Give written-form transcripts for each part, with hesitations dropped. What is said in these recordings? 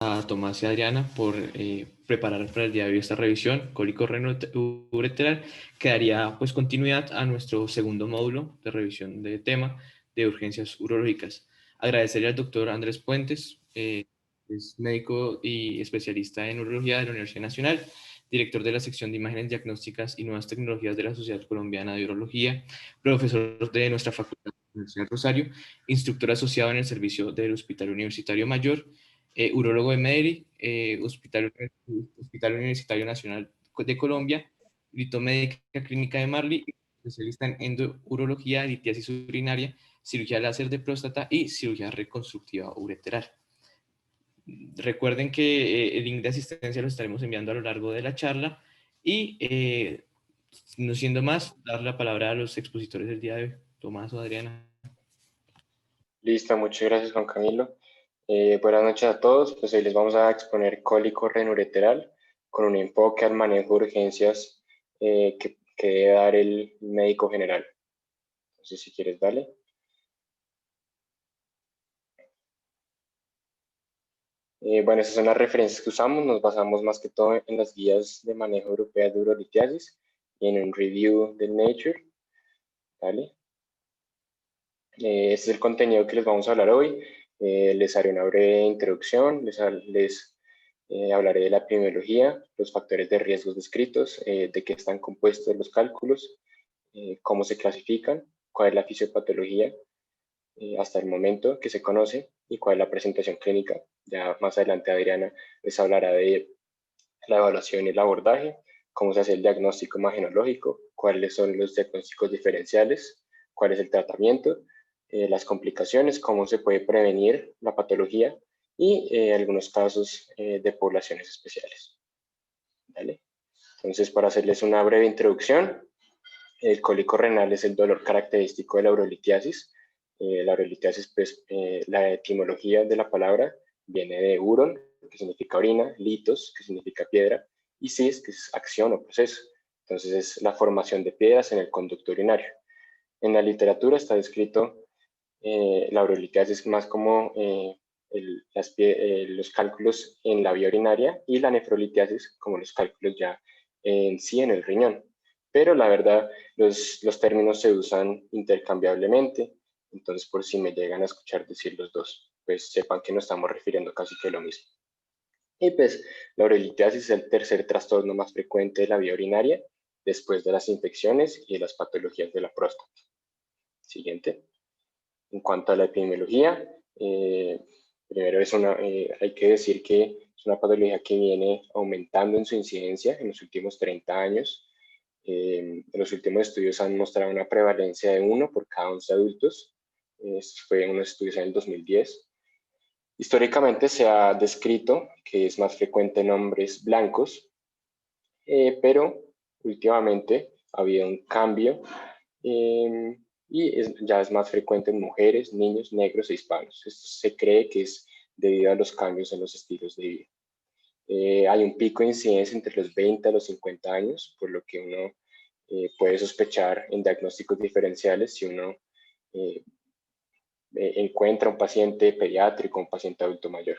a Tomás y Adriana por preparar para el día de hoy esta revisión cólico ureteral que daría pues continuidad a nuestro segundo módulo de revisión de tema de urgencias urológicas. Agradecerle al doctor Andrés Puentes, es médico y especialista en urología de la Universidad Nacional, director de la sección de imágenes diagnósticas y nuevas tecnologías de la Sociedad Colombiana de Urología, profesor de nuestra facultad de la Universidad de Rosario, instructor asociado en el servicio del Hospital Universitario Mayor, urólogo de Medellín, Hospital Universitario Nacional de Colombia, litomédica clínica de Marley, especialista en endourología, litiasis urinaria, cirugía láser de próstata y cirugía reconstructiva ureteral. Recuerden que el link de asistencia lo estaremos enviando a lo largo de la charla y no siendo más, dar la palabra a los expositores del día de hoy, Tomás o Adriana. Listo, muchas gracias Juan Camilo. Buenas noches a todos. Pues hoy les vamos a exponer cólico renureteral con un enfoque al manejo de urgencias que debe dar el médico general. Entonces, si quieres, dale. Bueno, esas son las referencias que usamos. Nos basamos más que todo en las guías de manejo europea de urolitiasis y en un review de Nature. ¿Vale? Este es el contenido que les vamos a hablar hoy. Les haré una breve introducción, les hablaré de la epidemiología, los factores de riesgos descritos, de qué están compuestos los cálculos, cómo se clasifican, cuál es la fisiopatología hasta el momento que se conoce y cuál es la presentación clínica. Ya más adelante Adriana les hablará de la evaluación y el abordaje, cómo se hace el diagnóstico imagenológico, cuáles son los diagnósticos diferenciales, cuál es el tratamiento, las complicaciones, cómo se puede prevenir la patología y algunos casos de poblaciones especiales. ¿Vale? Entonces, para hacerles una breve introducción, el cólico renal es el dolor característico de la urolitiasis. La urolitiasis, pues, la etimología de la palabra viene de uron, que significa orina, litos, que significa piedra, y cis, que es acción o proceso. Entonces, es la formación de piedras en el conducto urinario. En la literatura está descrito la urolitiasis más como los cálculos en la vía urinaria y la nefrolitiasis como los cálculos ya en sí en el riñón. Pero la verdad, los términos se usan intercambiablemente, entonces por si me llegan a escuchar decir los dos, pues sepan que nos estamos refiriendo casi que a lo mismo. Y pues la urolitiasis es el tercer trastorno más frecuente de la vía urinaria después de las infecciones y de las patologías de la próstata. Siguiente. En cuanto a la epidemiología, primero hay que decir que es una patología que viene aumentando en su incidencia en los últimos 30 años. Los últimos estudios han mostrado una prevalencia de 1 por cada 11 adultos. Esto fue en unos estudios en el 2010. Históricamente se ha descrito que es más frecuente en hombres blancos, pero últimamente ha habido un cambio ya es más frecuente en mujeres, niños, negros e hispanos. Esto se cree que es debido a los cambios en los estilos de vida. Hay un pico de incidencia entre los 20 a los 50 años, por lo que uno puede sospechar en diagnósticos diferenciales si uno encuentra un paciente pediátrico, un paciente adulto mayor.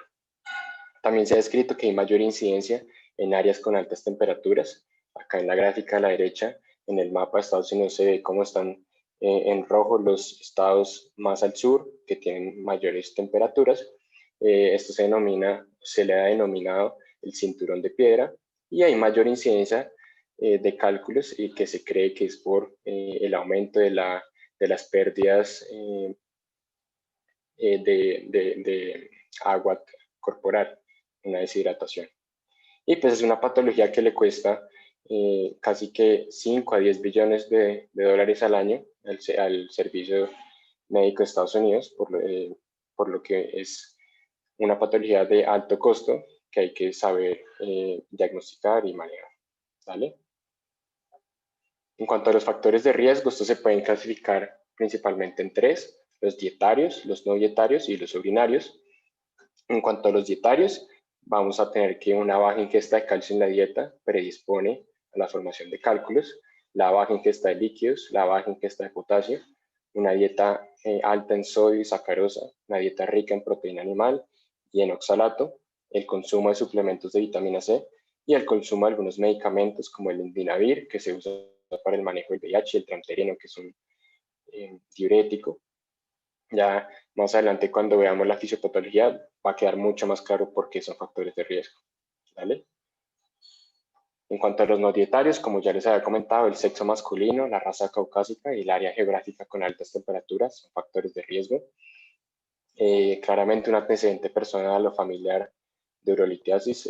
También se ha descrito que hay mayor incidencia en áreas con altas temperaturas. Acá en la gráfica a la derecha, en el mapa de Estados Unidos se ve cómo están en rojo los estados más al sur que tienen mayores temperaturas. Esto se le ha denominado el cinturón de piedra y hay mayor incidencia de cálculos y que se cree que es por el aumento de las pérdidas de agua corporal, una deshidratación. Y pues es una patología que le cuesta casi que 5 a 10 billones de dólares al año al servicio médico de Estados Unidos, por lo que es una patología de alto costo que hay que saber diagnosticar y manejar. ¿Vale? En cuanto a los factores de riesgo, estos se pueden clasificar principalmente en 3, los dietarios, los no dietarios y los urinarios. En cuanto a los dietarios, vamos a tener que una baja ingesta de calcio en la dieta predispone a la formación de cálculos, la baja ingesta de líquidos, la baja ingesta de potasio, una dieta alta en sodio y sacarosa, una dieta rica en proteína animal y en oxalato, el consumo de suplementos de vitamina C y el consumo de algunos medicamentos como el Indinavir, que se usa para el manejo del VIH, y el Trantereno, que es un diurético. Ya más adelante, cuando veamos la fisiopatología, va a quedar mucho más claro por qué son factores de riesgo. ¿Vale? En cuanto a los no dietarios, como ya les había comentado, el sexo masculino, la raza caucásica y el área geográfica con altas temperaturas son factores de riesgo. Claramente un antecedente personal o familiar de urolitiasis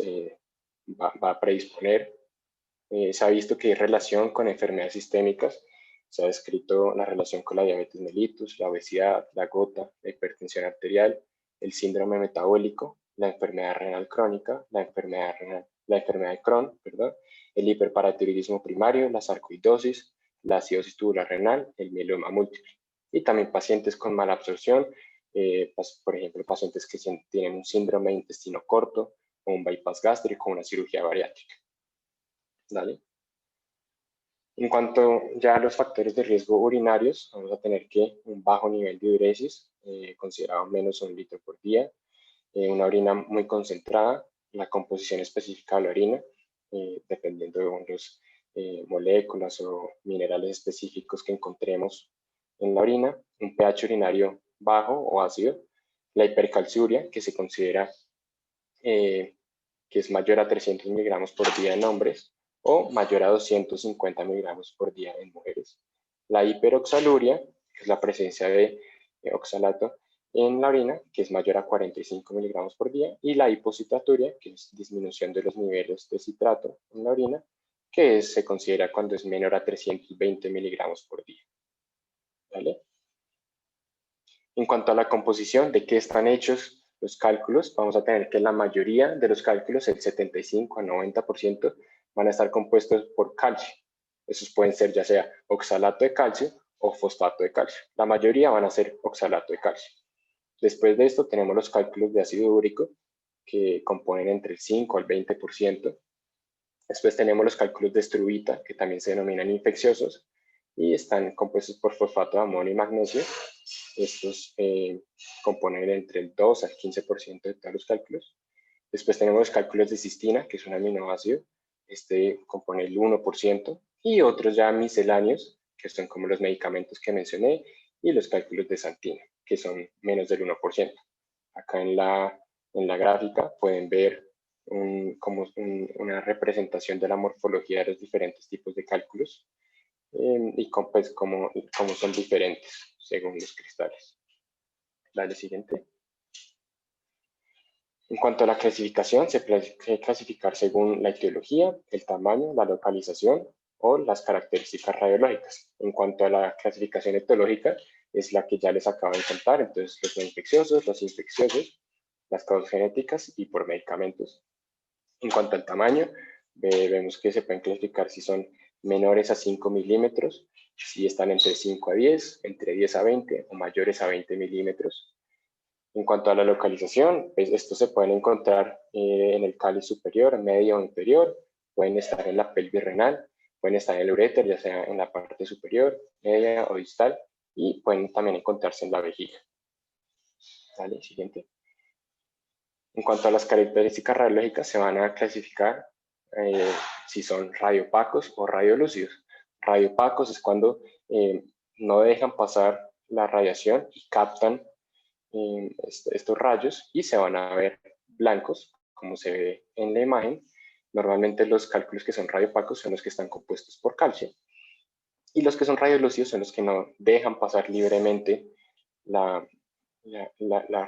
va a predisponer. Se ha visto que hay relación con enfermedades sistémicas. Se ha descrito la relación con la diabetes mellitus, la obesidad, la gota, la hipertensión arterial, el síndrome metabólico, la enfermedad renal crónica, la enfermedad de Crohn, perdón, el hiperparatiroidismo primario, la sarcoidosis, la acidosis tubular renal, el mieloma múltiple. Y también pacientes con mala absorción, por ejemplo, pacientes que tienen un síndrome de intestino corto o un bypass gástrico o una cirugía bariátrica. ¿Vale? En cuanto ya a los factores de riesgo urinarios, vamos a tener que un bajo nivel de diuresis, considerado menos de 1 litro por día, una orina muy concentrada, la composición específica de la orina, dependiendo de las moléculas o minerales específicos que encontremos en la orina, un pH urinario bajo o ácido, la hipercalciuria, que se considera que es mayor a 300 miligramos por día en hombres, o mayor a 250 miligramos por día en mujeres. La hiperoxaluria, que es la presencia de oxalato en la orina, que es mayor a 45 miligramos por día, y la hipocitaturia, que es disminución de los niveles de citrato en la orina, que se considera cuando es menor a 320 miligramos por día. ¿Vale? En cuanto a la composición, de qué están hechos los cálculos, vamos a tener que la mayoría de los cálculos, el 75 a 90%, van a estar compuestos por calcio. Esos pueden ser ya sea oxalato de calcio o fosfato de calcio. La mayoría van a ser oxalato de calcio. Después de esto tenemos los cálculos de ácido úrico, que componen entre el 5 al 20%. Después tenemos los cálculos de estruvita, que también se denominan infecciosos, y están compuestos por fosfato de amonio y magnesio. Estos componen entre el 2 al 15% de todos los cálculos. Después tenemos los cálculos de cistina, que es un aminoácido. Este compone el 1%. Y otros ya misceláneos, que son como los medicamentos que mencioné, y los cálculos de xantina, que son menos del 1%. Acá en la gráfica pueden ver una representación de la morfología de los diferentes tipos de cálculos y pues, cómo son diferentes según los cristales. Dale, siguiente. En cuanto a la clasificación, se puede clasificar según la etiología, el tamaño, la localización o las características radiológicas. En cuanto a la clasificación etiológica, es la que ya les acabo de contar, entonces los no infecciosos, los infecciosos, las causas genéticas y por medicamentos. En cuanto al tamaño, vemos que se pueden clasificar si son menores a 5 milímetros, si están entre 5 a 10, entre 10 a 20 o mayores a 20 milímetros. En cuanto a la localización, pues estos se pueden encontrar en el cáliz superior, medio o inferior, pueden estar en la pelvis renal, pueden estar en el uréter, ya sea en la parte superior, media o distal, y pueden también encontrarse en la vejiga. Dale, siguiente. En cuanto a las características radiológicas, se van a clasificar si son radiopacos o radiolúcidos. Radiopacos es cuando no dejan pasar la radiación y captan estos rayos y se van a ver blancos, como se ve en la imagen. Normalmente los cálculos que son radiopacos son los que están compuestos por calcio y los que son radiolúcidos son los que no dejan pasar libremente la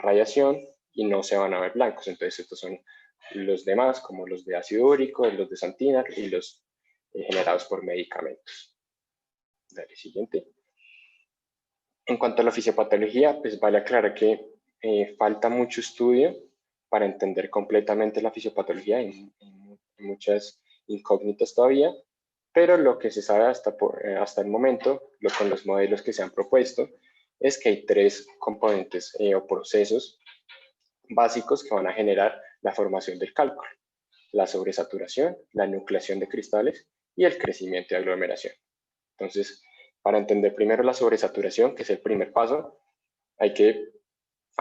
radiación y no se van a ver blancos. Entonces estos son los demás, como los de ácido úrico, los de xantina y los generados por medicamentos. Dale, siguiente. En cuanto a la fisiopatología, pues vale aclarar que falta mucho estudio para entender completamente la fisiopatología. Hay muchas incógnitas todavía, pero lo que se sabe hasta el momento, con los modelos que se han propuesto, es que hay 3 componentes o procesos básicos que van a generar la formación del cálculo: la sobresaturación, la nucleación de cristales y el crecimiento de aglomeración. Entonces, para entender primero la sobresaturación, que es el primer paso, hay que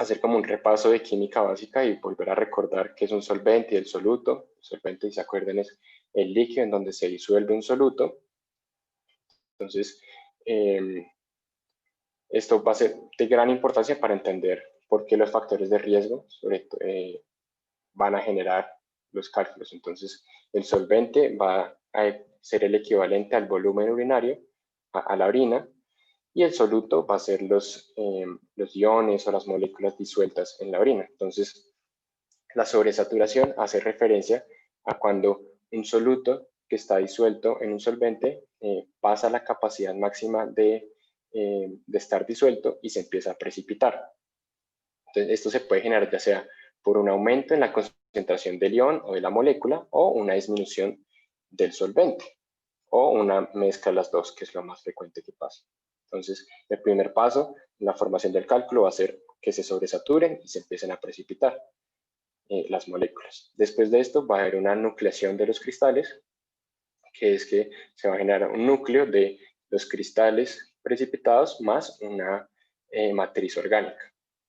hacer como un repaso de química básica y volver a recordar qué es un solvente y el soluto. El solvente, si se acuerdan, es el líquido en donde se disuelve un soluto. Entonces, esto va a ser de gran importancia para entender por qué los factores de riesgo van a generar los cálculos. Entonces, el solvente va a ser el equivalente al volumen urinario, a la orina, y el soluto va a ser los iones o las moléculas disueltas en la orina. Entonces, la sobresaturación hace referencia a cuando un soluto que está disuelto en un solvente pasa la capacidad máxima de estar disuelto y se empieza a precipitar. Entonces, esto se puede generar ya sea por un aumento en la concentración del ion o de la molécula o una disminución del solvente o una mezcla de las dos, que es lo más frecuente que pasa. Entonces, el primer paso en la formación del cálculo va a ser que se sobresaturen y se empiecen a precipitar las moléculas. Después de esto va a haber una nucleación de los cristales, que es que se va a generar un núcleo de los cristales precipitados más una matriz orgánica.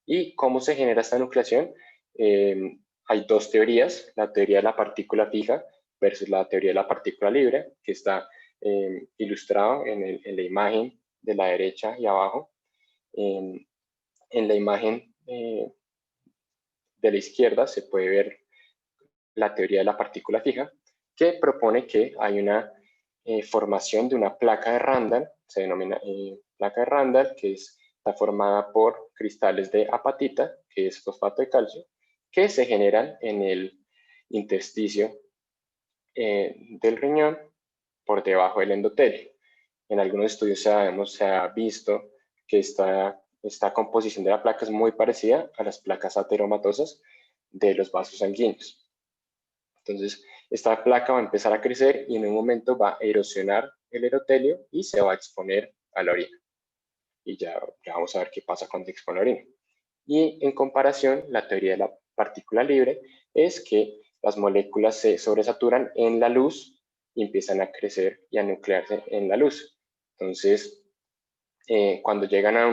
¿Y cómo se genera esta nucleación? Hay dos teorías, la teoría de la partícula fija versus la teoría de la partícula libre, que está ilustrado en la imagen de la derecha y abajo. En la imagen de la izquierda se puede ver la teoría de la partícula fija, que propone que hay una formación de una placa de Randall, se denomina placa de Randall, que está formada por cristales de apatita, que es fosfato de calcio, que se generan en el intersticio del riñón por debajo del endotelio. En algunos estudios se ha visto que esta composición de la placa es muy parecida a las placas ateromatosas de los vasos sanguíneos. Entonces, esta placa va a empezar a crecer y en un momento va a erosionar el endotelio y se va a exponer a la orina. Y ya vamos a ver qué pasa cuando se expone a la orina. Y en comparación, la teoría de la partícula libre es que las moléculas se sobresaturan en la luz y empiezan a crecer y a nuclearse en la luz. Entonces, cuando llegan a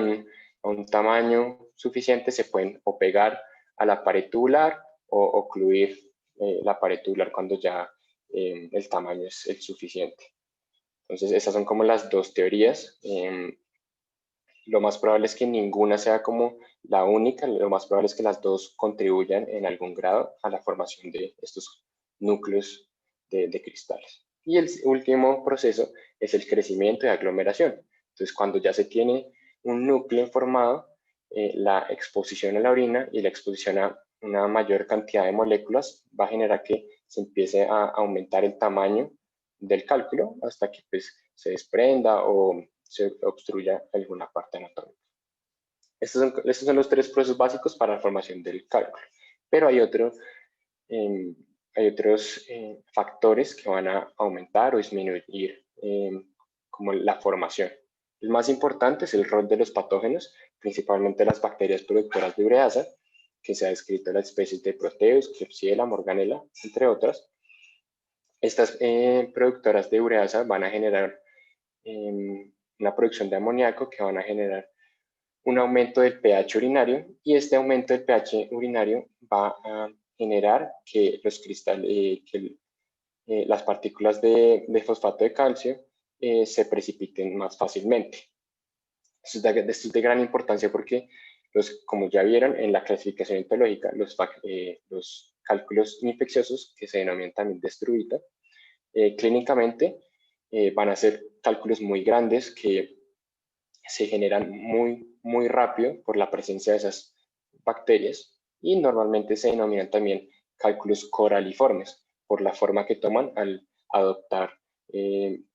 un tamaño suficiente, se pueden o pegar a la pared tubular o ocluir la pared tubular cuando ya el tamaño es el suficiente. Entonces, esas son como las dos teorías. Lo más probable es que ninguna sea como la única, lo más probable es que las dos contribuyan en algún grado a la formación de estos núcleos de cristales. Y el último proceso es el crecimiento y aglomeración. Entonces, cuando ya se tiene un núcleo formado, la exposición a la orina y la exposición a una mayor cantidad de moléculas va a generar que se empiece a aumentar el tamaño del cálculo hasta que pues, se desprenda o se obstruya alguna parte anatómica. Estos son los tres procesos básicos para la formación del cálculo, pero hay otros factores que van a aumentar o disminuir como la formación. El más importante es el rol de los patógenos, principalmente las bacterias productoras de ureasa, que se ha descrito en las especies de Proteus, Klebsiella, Morganella, entre otras. Estas productoras de ureasa van a generar una producción de amoníaco que van a generar un aumento del pH urinario y este aumento del pH urinario va a generar que los cristales, las partículas de fosfato de calcio se precipiten más fácilmente. Esto es de gran importancia porque, como ya vieron en la clasificación etológica, los cálculos infecciosos, que se denominan también de Struita, clínicamente van a ser cálculos muy grandes que se generan muy rápido por la presencia de esas bacterias y normalmente se denominan también cálculos coraliformes por la forma que toman al adoptar,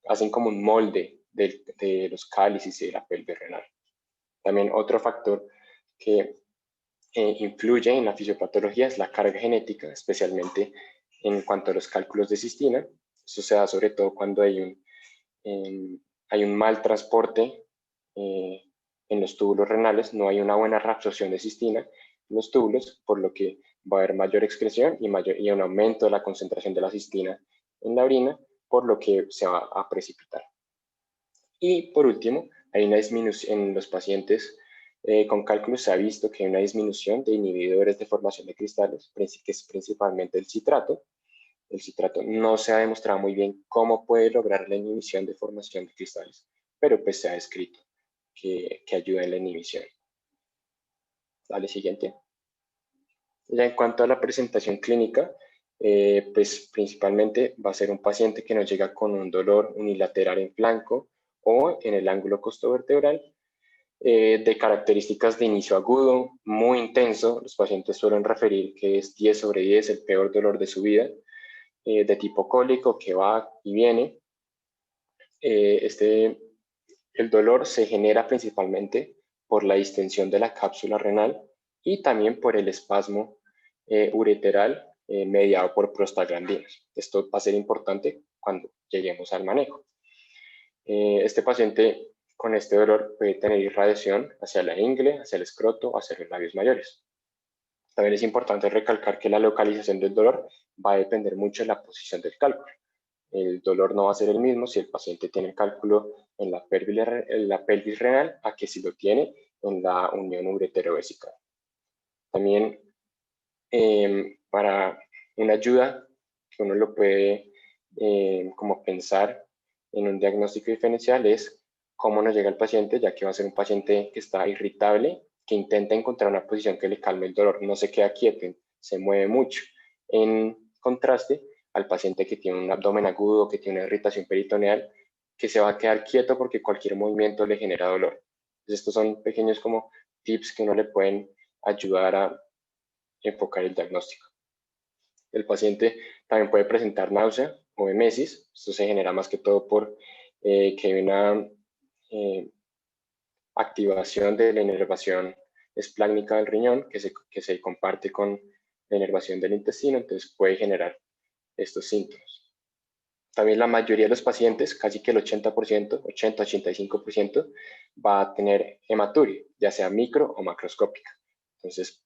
hacen como un molde de los cálices y de la pelvis renal. También otro factor que influye en la fisiopatología es la carga genética, especialmente en cuanto a los cálculos de cistina. Eso se da sobre todo cuando hay un mal transporte en los túbulos renales, no hay una buena reabsorción de cistina en los túbulos, por lo que va a haber mayor excreción y un aumento de la concentración de la cistina en la orina, por lo que se va a precipitar. Y por último, hay una disminución en los pacientes Con cálculos se ha visto que hay una disminución de inhibidores de formación de cristales, que es principalmente el citrato. El citrato no se ha demostrado muy bien cómo puede lograr la inhibición de formación de cristales, pero pues se ha descrito que ayuda en la inhibición. Dale, siguiente. Ya en cuanto a la presentación clínica, pues principalmente va a ser un paciente que nos llega con un dolor unilateral en flanco o en el ángulo costovertebral, de características de inicio agudo, muy intenso. Los pacientes suelen referir que es 10 sobre 10, el peor dolor de su vida, de tipo cólico que va y viene. El dolor se genera principalmente por la distensión de la cápsula renal y también por el espasmo ureteral mediado por prostaglandinas. Esto va a ser importante cuando lleguemos al manejo. Este paciente con este dolor puede tener irradiación hacia la ingle, hacia el escroto, hacia los labios mayores. También es importante recalcar que la localización del dolor va a depender mucho de la posición del cálculo. El dolor no va a ser el mismo si el paciente tiene cálculo en la pelvis renal a que si lo tiene en la unión ureterovesical. También para una ayuda que uno lo puede como pensar en un diagnóstico diferencial es cómo nos llega el paciente, ya que va a ser un paciente que está irritable, que intenta encontrar una posición que le calme el dolor, no se queda quieto, se mueve mucho. En contraste al paciente que tiene un abdomen agudo, que tiene una irritación peritoneal, que se va a quedar quieto porque cualquier movimiento le genera dolor. Entonces, estos son pequeños como tips que uno le pueden ayudar a enfocar el diagnóstico. El paciente también puede presentar náusea o emesis. Esto se genera más que todo por que hay una activación de la inervación esplácnica del riñón que se comparte con la inervación del intestino, entonces puede generar estos síntomas. También la mayoría de los pacientes, casi que el 80%, 80-85%, va a tener hematuria, ya sea micro o macroscópica. Entonces,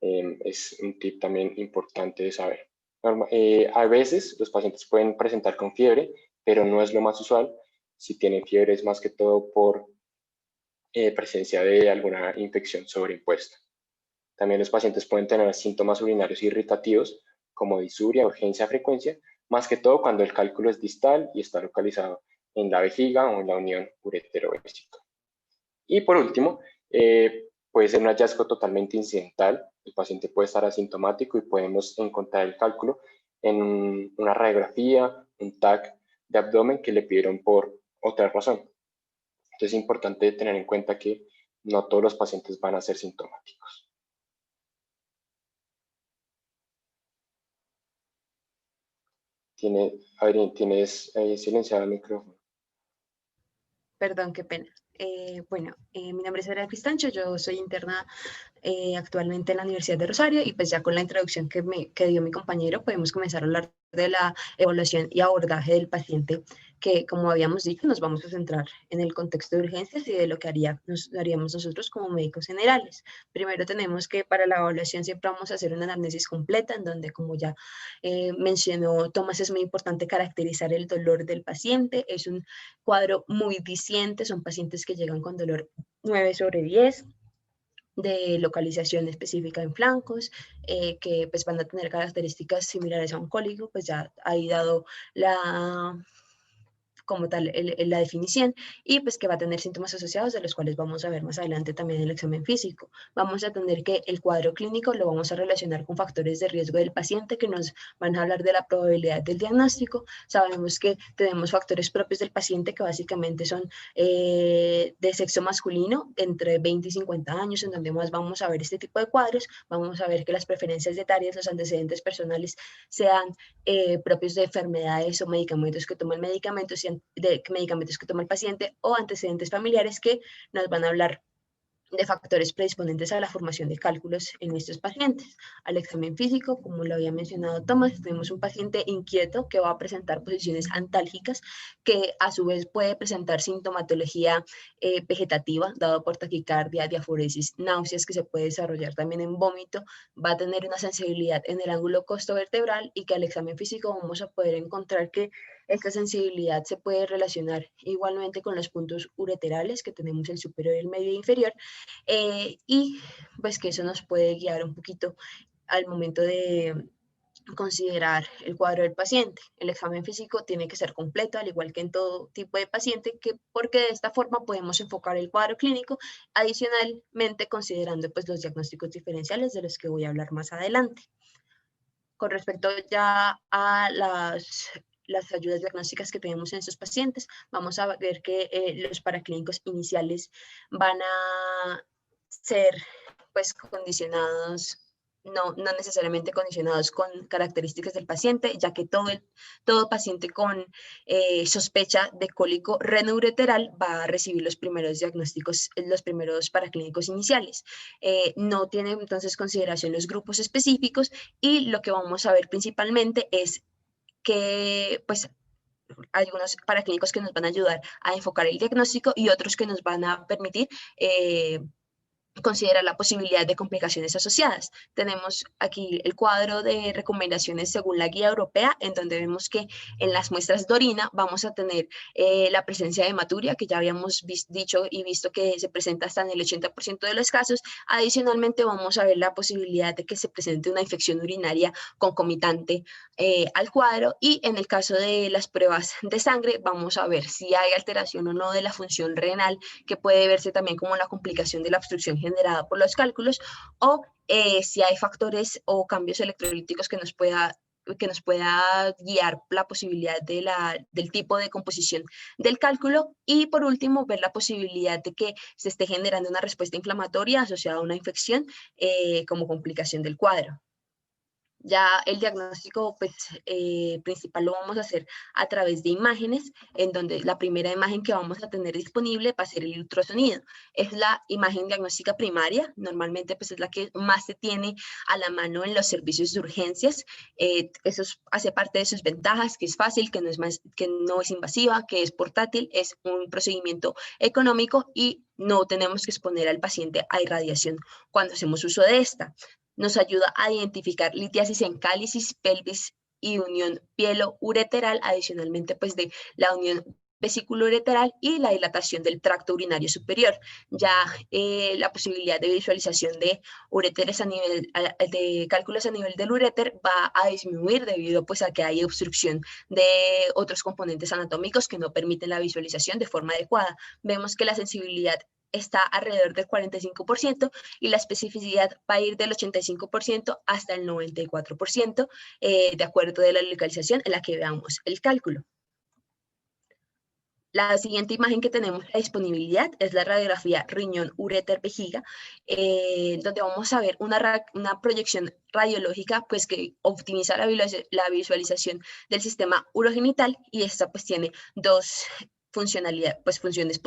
es un tip también importante de saber. A veces los pacientes pueden presentar con fiebre, pero no es lo más usual. Si tienen fiebre es más que todo por presencia de alguna infección sobreimpuesta. También los pacientes pueden tener síntomas urinarios irritativos como disuria, urgencia, frecuencia, más que todo cuando el cálculo es distal y está localizado en la vejiga o en la unión ureterovesical. Y por último, puede ser un hallazgo totalmente incidental. El paciente puede estar asintomático y podemos encontrar el cálculo en una radiografía, un TAC de abdomen que le pidieron por otra razón. Entonces es importante tener en cuenta que no todos los pacientes van a ser sintomáticos. Adrián, tienes silenciado el micrófono. Perdón, qué pena. Mi nombre es Adriana Cristancho, yo soy interna actualmente en la Universidad de Rosario y pues ya con la introducción que dio mi compañero podemos comenzar a hablar de la evaluación y abordaje del paciente que, como habíamos dicho, nos vamos a centrar en el contexto de urgencias y de lo que haríamos nosotros como médicos generales. Primero tenemos que para la evaluación siempre vamos a hacer una anamnesis completa en donde, como ya mencionó Tomás, es muy importante caracterizar el dolor del paciente. Es un cuadro muy diciente, son pacientes que llegan con dolor 9 sobre 10, de localización específica en flancos, que pues van a tener características similares a un cólico, pues ya ahí dado como tal la definición, y pues que va a tener síntomas asociados de los cuales vamos a ver más adelante también en el examen físico. Vamos a tener que el cuadro clínico lo vamos a relacionar con factores de riesgo del paciente que nos van a hablar de la probabilidad del diagnóstico. Sabemos que tenemos factores propios del paciente que básicamente son de sexo masculino entre 20 y 50 años, en donde más vamos a ver este tipo de cuadros. Vamos a ver que las preferencias etarias, los antecedentes personales sean propios de enfermedades o medicamentos que toma el medicamentos que toma el paciente o antecedentes familiares que nos van a hablar de factores predisponentes a la formación de cálculos en estos pacientes. Al examen físico, como lo había mencionado Tomás, tenemos un paciente inquieto que va a presentar posiciones antálgicas, que a su vez puede presentar sintomatología vegetativa, dado por taquicardia, diaforesis, náuseas, que se puede desarrollar también en vómito, va a tener una sensibilidad en el ángulo costovertebral y que al examen físico vamos a poder encontrar que esta sensibilidad se puede relacionar igualmente con los puntos ureterales, que tenemos el superior, el medio e inferior, y pues que eso nos puede guiar un poquito al momento de considerar el cuadro del paciente. El examen físico tiene que ser completo, al igual que en todo tipo de paciente, porque de esta forma podemos enfocar el cuadro clínico, adicionalmente considerando pues los diagnósticos diferenciales de los que voy a hablar más adelante. Con respecto ya a las ayudas diagnósticas que tenemos en estos pacientes, vamos a ver que los paraclínicos iniciales van a ser pues condicionados, no necesariamente condicionados con características del paciente, ya que todo paciente con sospecha de cólico renoureteral va a recibir los primeros diagnósticos, los primeros paraclínicos iniciales. No tiene entonces consideración los grupos específicos, y lo que vamos a ver principalmente es que pues algunos paraclínicos que nos van a ayudar a enfocar el diagnóstico y otros que nos van a permitir considerar la posibilidad de complicaciones asociadas. Tenemos aquí el cuadro de recomendaciones según la guía europea, en donde vemos que en las muestras de orina vamos a tener la presencia de hematuria, que ya habíamos dicho y visto que se presenta hasta en el 80% de los casos. Adicionalmente vamos a ver la posibilidad de que se presente una infección urinaria concomitante al cuadro, y en el caso de las pruebas de sangre vamos a ver si hay alteración o no de la función renal, que puede verse también como una complicación de la obstrucción generada por los cálculos, o si hay factores o cambios electrolíticos que nos pueda guiar la posibilidad del tipo de composición del cálculo. Y por último, ver la posibilidad de que se esté generando una respuesta inflamatoria asociada a una infección como complicación del cuadro. Ya el diagnóstico pues, principal lo vamos a hacer a través de imágenes, en donde la primera imagen que vamos a tener disponible va a ser el ultrasonido. Es la imagen diagnóstica primaria, normalmente pues, es la que más se tiene a la mano en los servicios de urgencias. Eso hace parte de sus ventajas, que es fácil, que no es invasiva, que es portátil, es un procedimiento económico y no tenemos que exponer al paciente a irradiación cuando hacemos uso de esta. Nos ayuda a identificar litiasis en cálicis, pelvis y unión pielo-ureteral, adicionalmente pues de la unión vesículo-ureteral y la dilatación del tracto urinario superior. Ya la posibilidad de visualización de uréteres de cálculos a nivel del uréter va a disminuir debido pues a que hay obstrucción de otros componentes anatómicos que no permiten la visualización de forma adecuada. Vemos que la sensibilidad está alrededor del 45% y la especificidad va a ir del 85% hasta el 94%, de acuerdo de la localización en la que veamos el cálculo. La siguiente imagen que tenemos a disponibilidad es la radiografía riñón-uréter-vejiga, donde vamos a ver una proyección radiológica pues, que optimiza la visualización del sistema urogenital, y esta pues, tiene dos funciones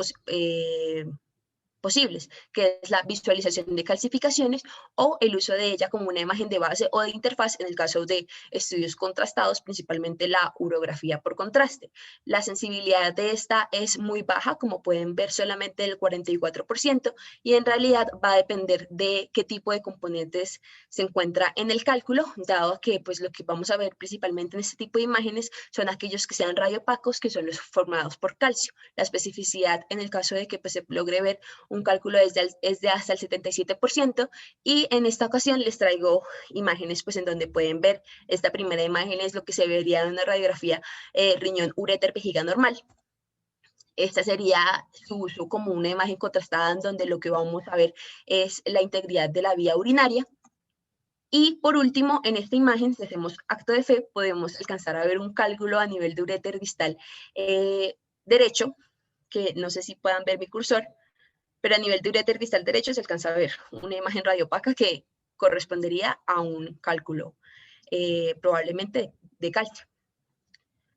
posibles, que es la visualización de calcificaciones o el uso de ella como una imagen de base o de interfaz en el caso de estudios contrastados, principalmente la urografía por contraste. La sensibilidad de esta es muy baja, como pueden ver, solamente del 44%, y en realidad va a depender de qué tipo de componentes se encuentra en el cálculo, dado que pues lo que vamos a ver principalmente en este tipo de imágenes son aquellos que sean radiopacos, que son los formados por calcio. La especificidad en el caso de que pues, se logre ver un cálculo es de hasta el 77%, y en esta ocasión les traigo imágenes pues, en donde pueden ver, esta primera imagen es lo que se vería en una radiografía riñón-uréter-vejiga normal. Esta sería su uso como una imagen contrastada, en donde lo que vamos a ver es la integridad de la vía urinaria. Y por último, en esta imagen, si hacemos acto de fe, podemos alcanzar a ver un cálculo a nivel de uréter distal derecho, que no sé si puedan ver mi cursor, pero a nivel de uréter distal derecho se alcanza a ver una imagen radiopaca que correspondería a un cálculo probablemente de calcio.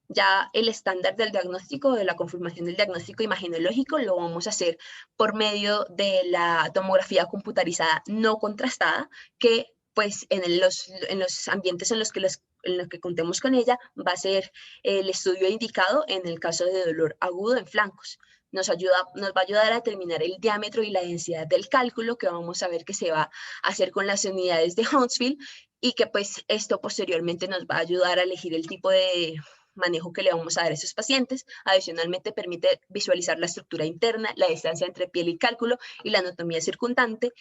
Ya el estándar del diagnóstico, de la confirmación del diagnóstico imagenológico, lo vamos a hacer por medio de la tomografía computarizada no contrastada, que pues en los ambientes en los que contemos con ella va a ser el estudio indicado en el caso de dolor agudo en flancos. Nos va a ayudar a determinar el diámetro y la densidad del cálculo, que vamos a ver que se va a hacer con las unidades de Hounsfield, y que pues esto posteriormente nos va a ayudar a elegir el tipo de manejo que le vamos a dar a esos pacientes. Adicionalmente permite visualizar la estructura interna, la distancia entre piel y cálculo y la anatomía circundante.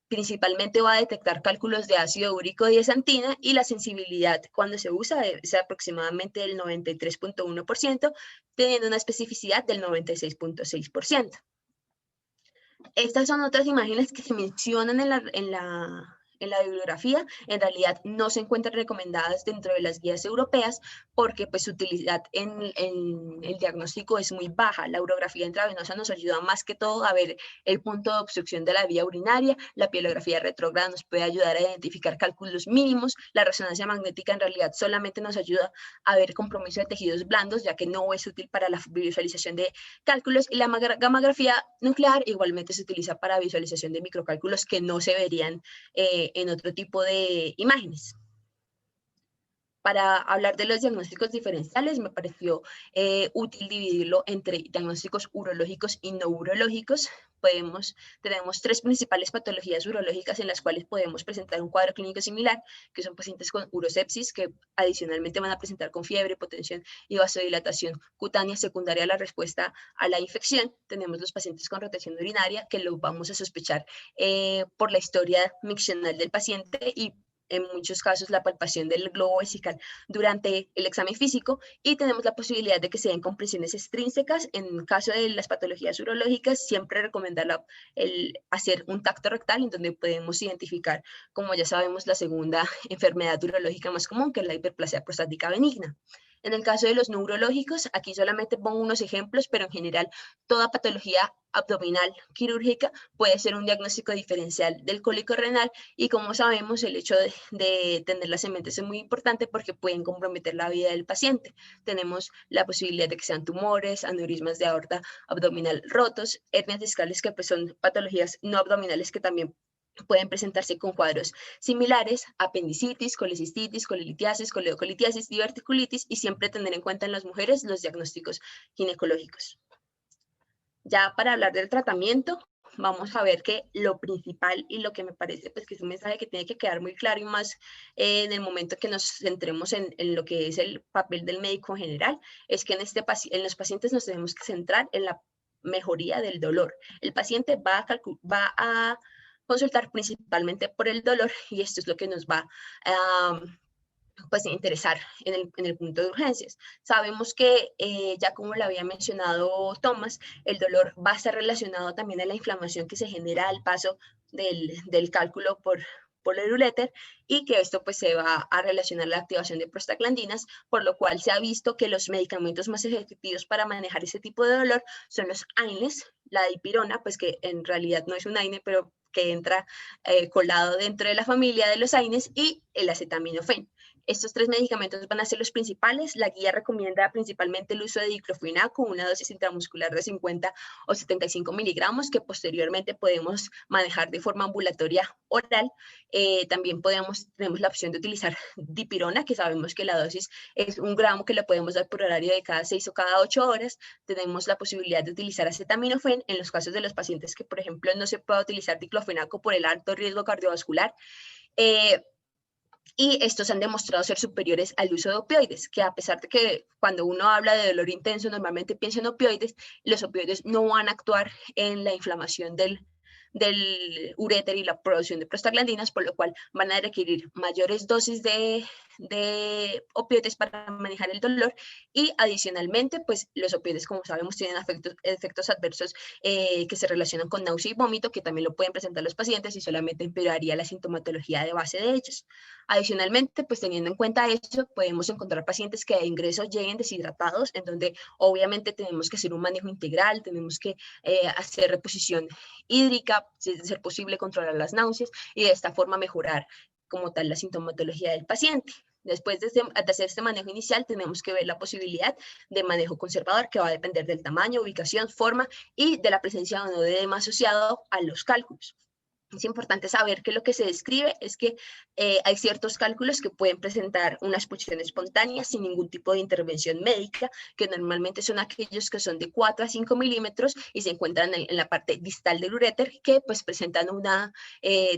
Principalmente va a detectar cálculos de ácido úrico y de xantina, y la sensibilidad cuando se usa es aproximadamente del 93.1%, teniendo una especificidad del 96.6%. Estas son otras imágenes que se mencionan en la bibliografía. En realidad no se encuentran recomendadas dentro de las guías europeas porque pues su utilidad en el diagnóstico es muy baja. La urografía intravenosa nos ayuda más que todo a ver el punto de obstrucción de la vía urinaria. La pielografía retrógrada nos puede ayudar a identificar cálculos mínimos. La resonancia magnética en realidad solamente nos ayuda a ver compromiso de tejidos blandos, ya que no es útil para la visualización de cálculos, y la gammagrafía nuclear igualmente se utiliza para visualización de microcálculos que no se verían en otro tipo de imágenes. Para hablar de los diagnósticos diferenciales, me pareció útil dividirlo entre diagnósticos urológicos y no urológicos. Tenemos tres principales patologías urológicas en las cuales podemos presentar un cuadro clínico similar, que son pacientes con urosepsis, que adicionalmente van a presentar con fiebre, hipotensión y vasodilatación cutánea secundaria a la respuesta a la infección. Tenemos los pacientes con retención urinaria, que lo vamos a sospechar por la historia miccional del paciente y en muchos casos la palpación del globo vesical durante el examen físico, y tenemos la posibilidad de que se den compresiones extrínsecas. En caso de las patologías urológicas, siempre recomendar hacer un tacto rectal, en donde podemos identificar, como ya sabemos, la segunda enfermedad urológica más común, que es la hiperplasia prostática benigna. En el caso de los no urológicos, aquí solamente pongo unos ejemplos, pero en general toda patología abdominal quirúrgica puede ser un diagnóstico diferencial del cólico renal, y como sabemos el hecho de tenerlas en mente es muy importante porque pueden comprometer la vida del paciente. Tenemos la posibilidad de que sean tumores, aneurismas de aorta abdominal rotos, hernias discales, que pues son patologías no abdominales que también pueden presentarse con cuadros similares, apendicitis, colecistitis, colelitiasis, coledocolitiasis, diverticulitis, y siempre tener en cuenta en las mujeres los diagnósticos ginecológicos. Ya para hablar del tratamiento, vamos a ver que lo principal y lo que me parece pues que es un mensaje que tiene que quedar muy claro, y más en el momento que nos centremos en lo que es el papel del médico en general, es que en los pacientes nos tenemos que centrar en la mejoría del dolor. El paciente va a consultar principalmente por el dolor, y esto es lo que nos va a pues interesar en el punto de urgencias. Sabemos que, ya como lo había mencionado Tomás, el dolor va a estar relacionado también a la inflamación que se genera al paso del cálculo por el uréter, y que esto pues se va a relacionar a la activación de prostaglandinas, por lo cual se ha visto que los medicamentos más efectivos para manejar ese tipo de dolor son los AINES, la dipirona, pues que en realidad no es un AINE, pero que entra colado dentro de la familia de los AINES, y el acetaminofén. Estos tres medicamentos van a ser los principales. La guía recomienda principalmente el uso de diclofenaco, una dosis intramuscular de 50 o 75 miligramos, que posteriormente podemos manejar de forma ambulatoria oral. También tenemos la opción de utilizar dipirona, que sabemos que la dosis es 1 gramo, que le podemos dar por horario de cada 6 o cada 8 horas. Tenemos la posibilidad de utilizar acetaminofén en los casos de los pacientes que, por ejemplo, no se pueda utilizar diclofenaco por el alto riesgo cardiovascular. Y estos han demostrado ser superiores al uso de opioides, que a pesar de que cuando uno habla de dolor intenso normalmente piensa en opioides, los opioides no van a actuar en la inflamación del uréter y la producción de prostaglandinas, por lo cual van a requerir mayores dosis de opioides para manejar el dolor. Y adicionalmente, pues los opioides, como sabemos, tienen efectos adversos que se relacionan con náusea y vómito, que también lo pueden presentar los pacientes, y solamente empeoraría la sintomatología de base de ellos. Adicionalmente, pues teniendo en cuenta eso, podemos encontrar pacientes que de ingreso lleguen deshidratados, en donde obviamente tenemos que hacer un manejo integral, tenemos que hacer reposición hídrica, si es de ser posible controlar las náuseas, y de esta forma mejorar como tal la sintomatología del paciente. Después de hacer este manejo inicial, tenemos que ver la posibilidad de manejo conservador, que va a depender del tamaño, ubicación, forma y de la presencia o no de edema asociado a los cálculos. Es importante saber que lo que se describe es que hay ciertos cálculos que pueden presentar una expulsión espontánea sin ningún tipo de intervención médica, que normalmente son aquellos que son de 4 a 5 milímetros y se encuentran en la parte distal del uréter, que pues presentan una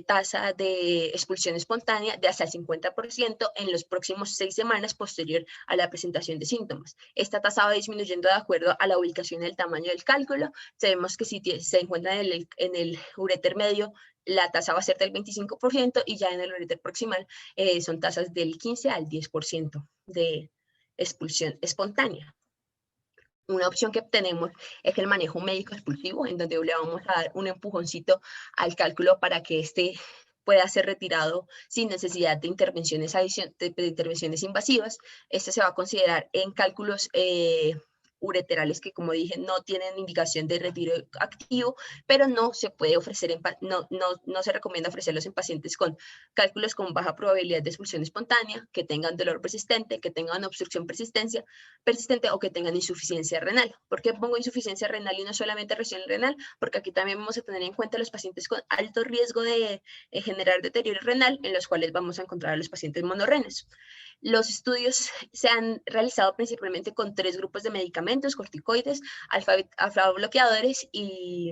tasa de expulsión espontánea de hasta el 50% en los próximos 6 semanas posterior a la presentación de síntomas. Esta tasa va disminuyendo de acuerdo a la ubicación y el tamaño del cálculo. Sabemos que si se encuentra en el uréter medio, la tasa va a ser del 25% y ya en el uréter proximal son tasas del 15 al 10% de expulsión espontánea. Una opción que tenemos es el manejo médico expulsivo, en donde le vamos a dar un empujoncito al cálculo para que este pueda ser retirado sin necesidad de intervenciones invasivas. Este se va a considerar en cálculos ureterales que, como dije, no tienen indicación de retiro activo, pero no se puede ofrecer, no se recomienda ofrecerlos en pacientes con cálculos con baja probabilidad de expulsión espontánea, que tengan dolor persistente, que tengan obstrucción persistente o que tengan insuficiencia renal. ¿Por qué pongo insuficiencia renal y no solamente lesión renal? Porque aquí también vamos a tener en cuenta los pacientes con alto riesgo de generar deterioro renal, en los cuales vamos a encontrar a los pacientes monorrenes. Los estudios se han realizado principalmente con 3 grupos de medicamentos: corticoides, alfa bloqueadores y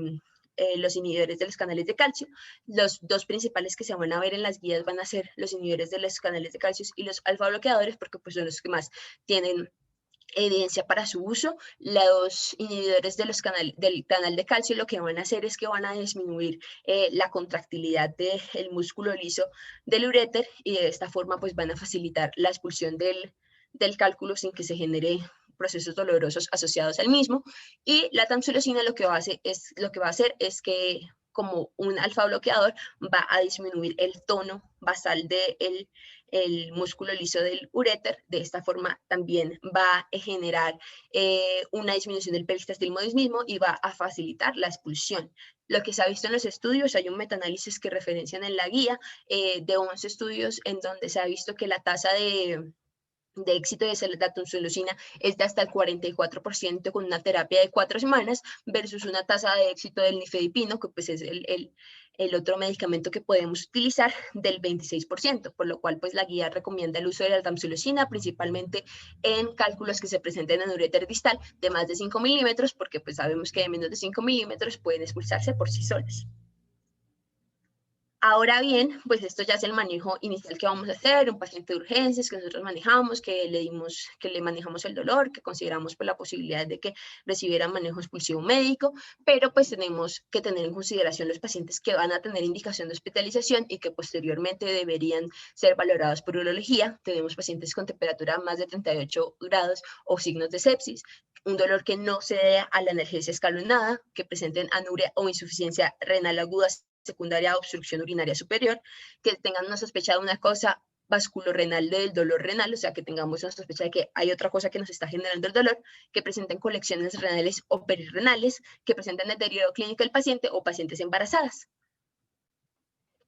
los inhibidores de los canales de calcio. Los 2 principales que se van a ver en las guías van a ser los inhibidores de los canales de calcio y los alfa bloqueadores, porque pues son los que más tienen evidencia para su uso. Los inhibidores de del canal de calcio lo que van a hacer es que van a disminuir la contractilidad del músculo liso del uréter, y de esta forma pues van a facilitar la expulsión del cálculo sin que se genere procesos dolorosos asociados al mismo. Y la tamsulosina lo que va a hacer es que, como un alfa bloqueador, va a disminuir el tono basal del el músculo liso del uréter. De esta forma también va a generar una disminución del peristaltismo y va a facilitar la expulsión. Lo que se ha visto en los estudios, hay un metaanálisis que referencian en la guía de 11 estudios en donde se ha visto que la tasa de éxito de la tamsulosina es de hasta el 44% con una terapia de 4 semanas, versus una tasa de éxito del nifedipino, que pues es el otro medicamento que podemos utilizar, del 26%, por lo cual pues la guía recomienda el uso de la tamsulosina principalmente en cálculos que se presenten en uréter distal de más de 5 milímetros, porque pues sabemos que de menos de 5 milímetros pueden expulsarse por sí solas. Ahora bien, pues esto ya es el manejo inicial que vamos a hacer: un paciente de urgencias que nosotros manejamos, que le manejamos el dolor, que consideramos por la posibilidad de que recibiera manejo expulsivo médico, pero pues tenemos que tener en consideración los pacientes que van a tener indicación de hospitalización y que posteriormente deberían ser valorados por urología. Tenemos pacientes con temperatura más de 38 grados o signos de sepsis, un dolor que no se dé a la analgesia escalonada, que presenten anuria o insuficiencia renal aguda secundaria a obstrucción urinaria superior, que tengan una sospecha de una causa vasculorenal del dolor renal, o sea, que tengamos una sospecha de que hay otra cosa que nos está generando el dolor, que presenten colecciones renales o perirrenales, que presenten deterioro clínico del paciente o pacientes embarazadas.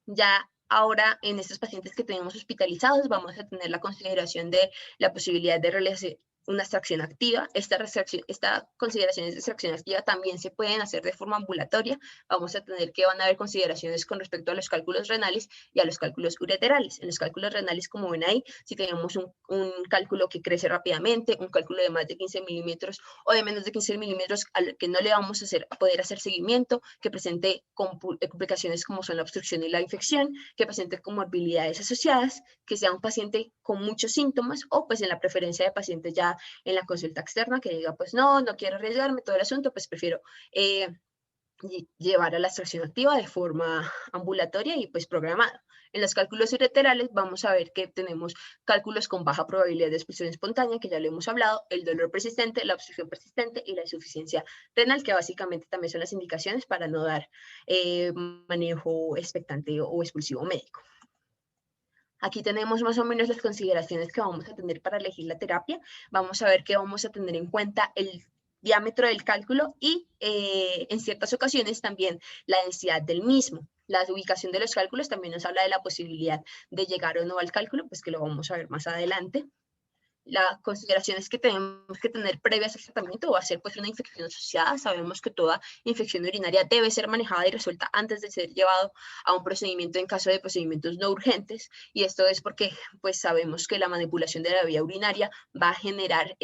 Ya ahora, en estos pacientes que tenemos hospitalizados, vamos a tener la consideración de la posibilidad de realizar una extracción activa. Esta consideraciones de extracción activa también se pueden hacer de forma ambulatoria. Vamos a tener que van a haber consideraciones con respecto a los cálculos renales y a los cálculos ureterales. En los cálculos renales, como ven ahí, si tenemos un cálculo que crece rápidamente, un cálculo de más de 15 milímetros o de menos de 15 milímetros al que no le vamos a poder hacer seguimiento, que presente complicaciones como son la obstrucción y la infección, que presente comorbilidades asociadas, que sea un paciente con muchos síntomas, o pues en la preferencia de pacientes ya en la consulta externa, que diga pues no quiero arriesgarme todo el asunto, pues prefiero llevar a la extracción activa de forma ambulatoria y pues programada. En los cálculos ureterales vamos a ver que tenemos cálculos con baja probabilidad de expulsión espontánea, que ya lo hemos hablado, el dolor persistente, la obstrucción persistente y la insuficiencia renal, que básicamente también son las indicaciones para no dar manejo expectante o expulsivo médico. Aquí tenemos más o menos las consideraciones que vamos a tener para elegir la terapia. Vamos a ver que vamos a tener en cuenta el diámetro del cálculo y en ciertas ocasiones también la densidad del mismo. La ubicación de los cálculos también nos habla de la posibilidad de llegar o no al cálculo, pues que lo vamos a ver más adelante. Las consideraciones que tenemos que tener previas al tratamiento va a ser pues una infección asociada. Sabemos que toda infección urinaria debe ser manejada y resuelta antes de ser llevado a un procedimiento en caso de procedimientos no urgentes, y esto es porque pues sabemos que la manipulación de la vía urinaria va a generar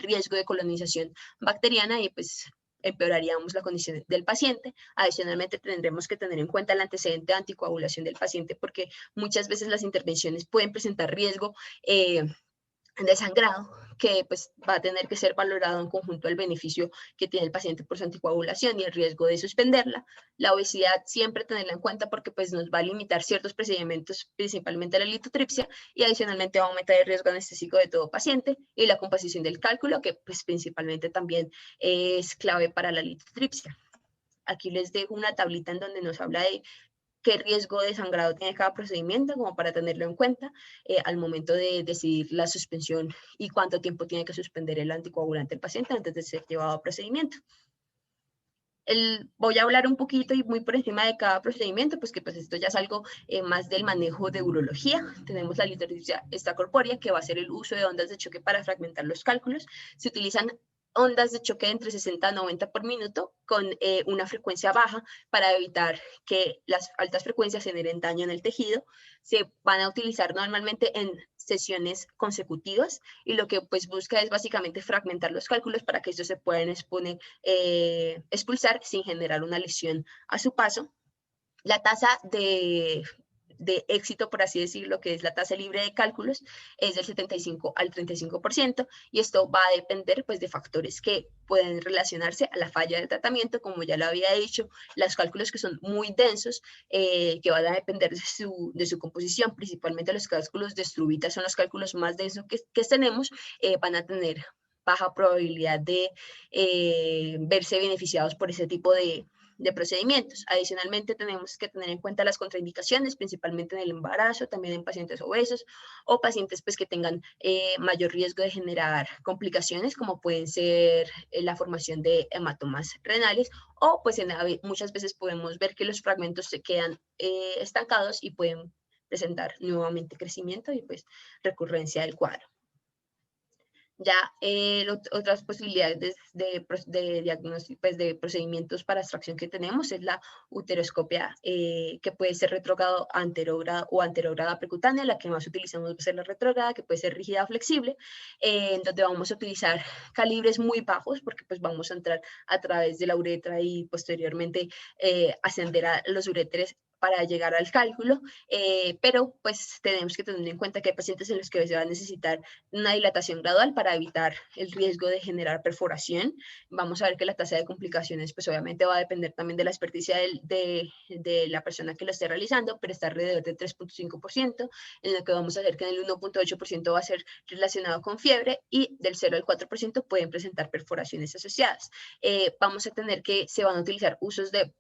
riesgo de colonización bacteriana y pues empeoraríamos la condición del paciente. Adicionalmente tendremos que tener en cuenta el antecedente de anticoagulación del paciente, porque muchas veces las intervenciones pueden presentar riesgo de sangrado, que pues va a tener que ser valorado en conjunto al beneficio que tiene el paciente por su anticoagulación y el riesgo de suspenderla. La obesidad siempre tenerla en cuenta porque pues nos va a limitar ciertos procedimientos, principalmente la litotripsia, y adicionalmente va a aumentar el riesgo anestésico de todo paciente, y la composición del cálculo, que pues principalmente también es clave para la litotripsia. Aquí les dejo una tablita en donde nos habla de qué riesgo de sangrado tiene cada procedimiento, como para tenerlo en cuenta al momento de decidir la suspensión y cuánto tiempo tiene que suspender el anticoagulante el paciente antes de ser llevado a procedimiento. Voy a hablar un poquito y muy por encima de cada procedimiento, pues que pues esto ya es algo más del manejo de urología. Tenemos la litotripsia extracorpórea, que va a ser el uso de ondas de choque para fragmentar los cálculos. Se utilizan ondas de choque entre 60 a 90 por minuto con una frecuencia baja para evitar que las altas frecuencias generen daño en el tejido. Se van a utilizar normalmente en sesiones consecutivas, y lo que pues busca es básicamente fragmentar los cálculos para que estos se puedan expulsar sin generar una lesión a su paso. La tasa de éxito, por así decirlo, que es la tasa libre de cálculos, es del 75 al 35%, y esto va a depender pues de factores que pueden relacionarse a la falla del tratamiento, como ya lo había dicho, los cálculos que son muy densos, que van a depender de su composición, principalmente los cálculos de Struvita son los cálculos más densos que tenemos, van a tener baja probabilidad de verse beneficiados por ese tipo de procedimientos. Adicionalmente, tenemos que tener en cuenta las contraindicaciones, principalmente en el embarazo, también en pacientes obesos o pacientes pues, que tengan mayor riesgo de generar complicaciones, como pueden ser la formación de hematomas renales, o pues muchas veces podemos ver que los fragmentos se quedan estancados y pueden presentar nuevamente crecimiento y pues recurrencia del cuadro. Ya otras posibilidades de diagnóstico, pues, de procedimientos para extracción que tenemos es la uteroscopia, que puede ser retrógrado anterógrada o anterógrada percutánea. La que más utilizamos va a ser la retrógrada, que puede ser rígida o flexible, en donde vamos a utilizar calibres muy bajos, porque pues vamos a entrar a través de la uretra y posteriormente ascender a los uréteres para llegar al cálculo, pero pues tenemos que tener en cuenta que hay pacientes en los que se va a necesitar una dilatación gradual para evitar el riesgo de generar perforación. Vamos a ver que la tasa de complicaciones pues obviamente va a depender también de la experticia de la persona que lo esté realizando, pero está alrededor del 3.5%, en lo que vamos a ver que en el 1.8% va a ser relacionado con fiebre, y del 0 al 4% pueden presentar perforaciones asociadas. Vamos a tener que se van a utilizar usos de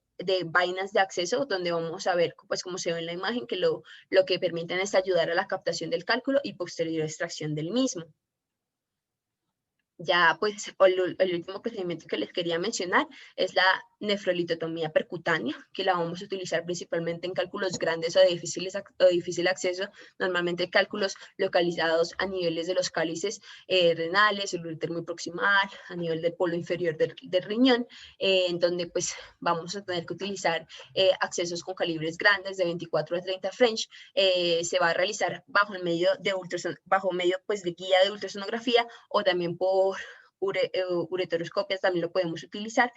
vainas de acceso, donde vamos a ver, pues como se ve en la imagen, que lo que permiten es ayudar a la captación del cálculo y posterior extracción del mismo. Ya, pues, el último procedimiento que les quería mencionar es la nefrolitotomía percutánea, que la vamos a utilizar principalmente en cálculos grandes o de difícil acceso, normalmente cálculos localizados a niveles de los cálices renales, el uréter muy proximal, a nivel del polo inferior del riñón, en donde pues vamos a tener que utilizar accesos con calibres grandes de 24 a 30 French. Se va a realizar bajo el medio de pues, de guía de ultrasonografía, o también por ureteroscopias también lo podemos utilizar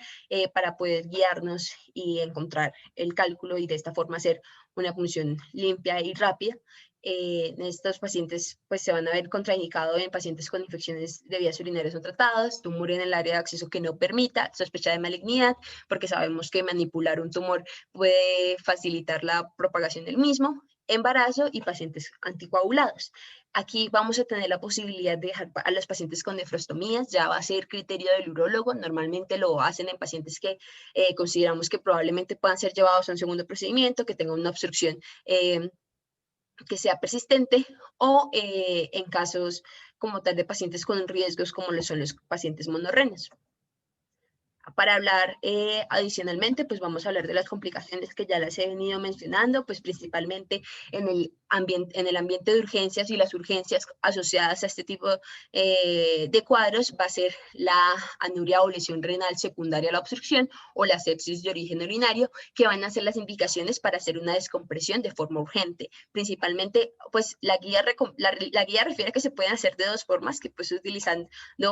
para poder guiarnos y encontrar el cálculo, y de esta forma hacer una punción limpia y rápida. Estos pacientes pues se van a ver contraindicados en pacientes con infecciones de vías urinarias no tratadas, tumor en el área de acceso que no permita, sospecha de malignidad, porque sabemos que manipular un tumor puede facilitar la propagación del mismo, embarazo y pacientes anticoagulados. Aquí vamos a tener la posibilidad de dejar a los pacientes con nefrostomías, ya va a ser criterio del urólogo. Normalmente lo hacen en pacientes que consideramos que probablemente puedan ser llevados a un segundo procedimiento, que tengan una obstrucción que sea persistente, o en casos como tal de pacientes con riesgos como lo son los pacientes monorrenos. Para hablar adicionalmente, pues vamos a hablar de las complicaciones que ya las he venido mencionando, pues principalmente en el en el ambiente de urgencias y las urgencias asociadas a este tipo de cuadros va a ser la anuria o lesión renal secundaria a la obstrucción o la sepsis de origen urinario, que van a ser las indicaciones para hacer una descompresión de forma urgente. Principalmente, pues la guía refiere a que se pueden hacer de dos formas, que pues utilizando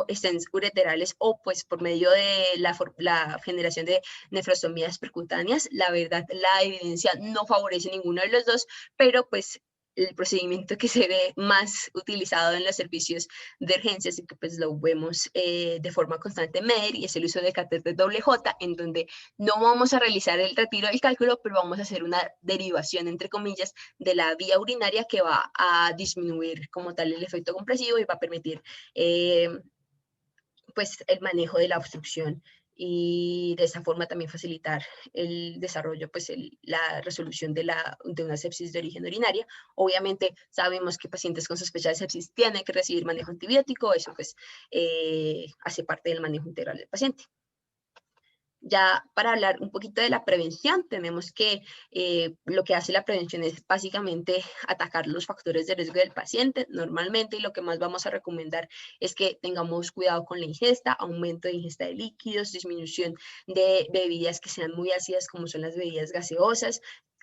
stents ureterales o pues por medio de la generación de nefrostomías percutáneas. La verdad, la evidencia no favorece ninguno de los dos, pero pues el procedimiento que se ve más utilizado en los servicios de urgencias y que pues lo vemos de forma constante en MEDER, y es el uso de catéter WJ, en donde no vamos a realizar el retiro del cálculo, pero vamos a hacer una derivación, entre comillas, de la vía urinaria que va a disminuir como tal el efecto compresivo y va a permitir pues el manejo de la obstrucción y de esa forma también facilitar el desarrollo, pues la resolución de una sepsis de origen urinaria. Obviamente sabemos que pacientes con sospecha de sepsis tienen que recibir manejo antibiótico, eso pues hace parte del manejo integral del paciente. Ya para hablar un poquito de la prevención, tenemos que lo que hace la prevención es básicamente atacar los factores de riesgo del paciente normalmente, y lo que más vamos a recomendar es que tengamos cuidado con la ingesta, aumento de ingesta de líquidos, disminución de bebidas que sean muy ácidas como son las bebidas gaseosas.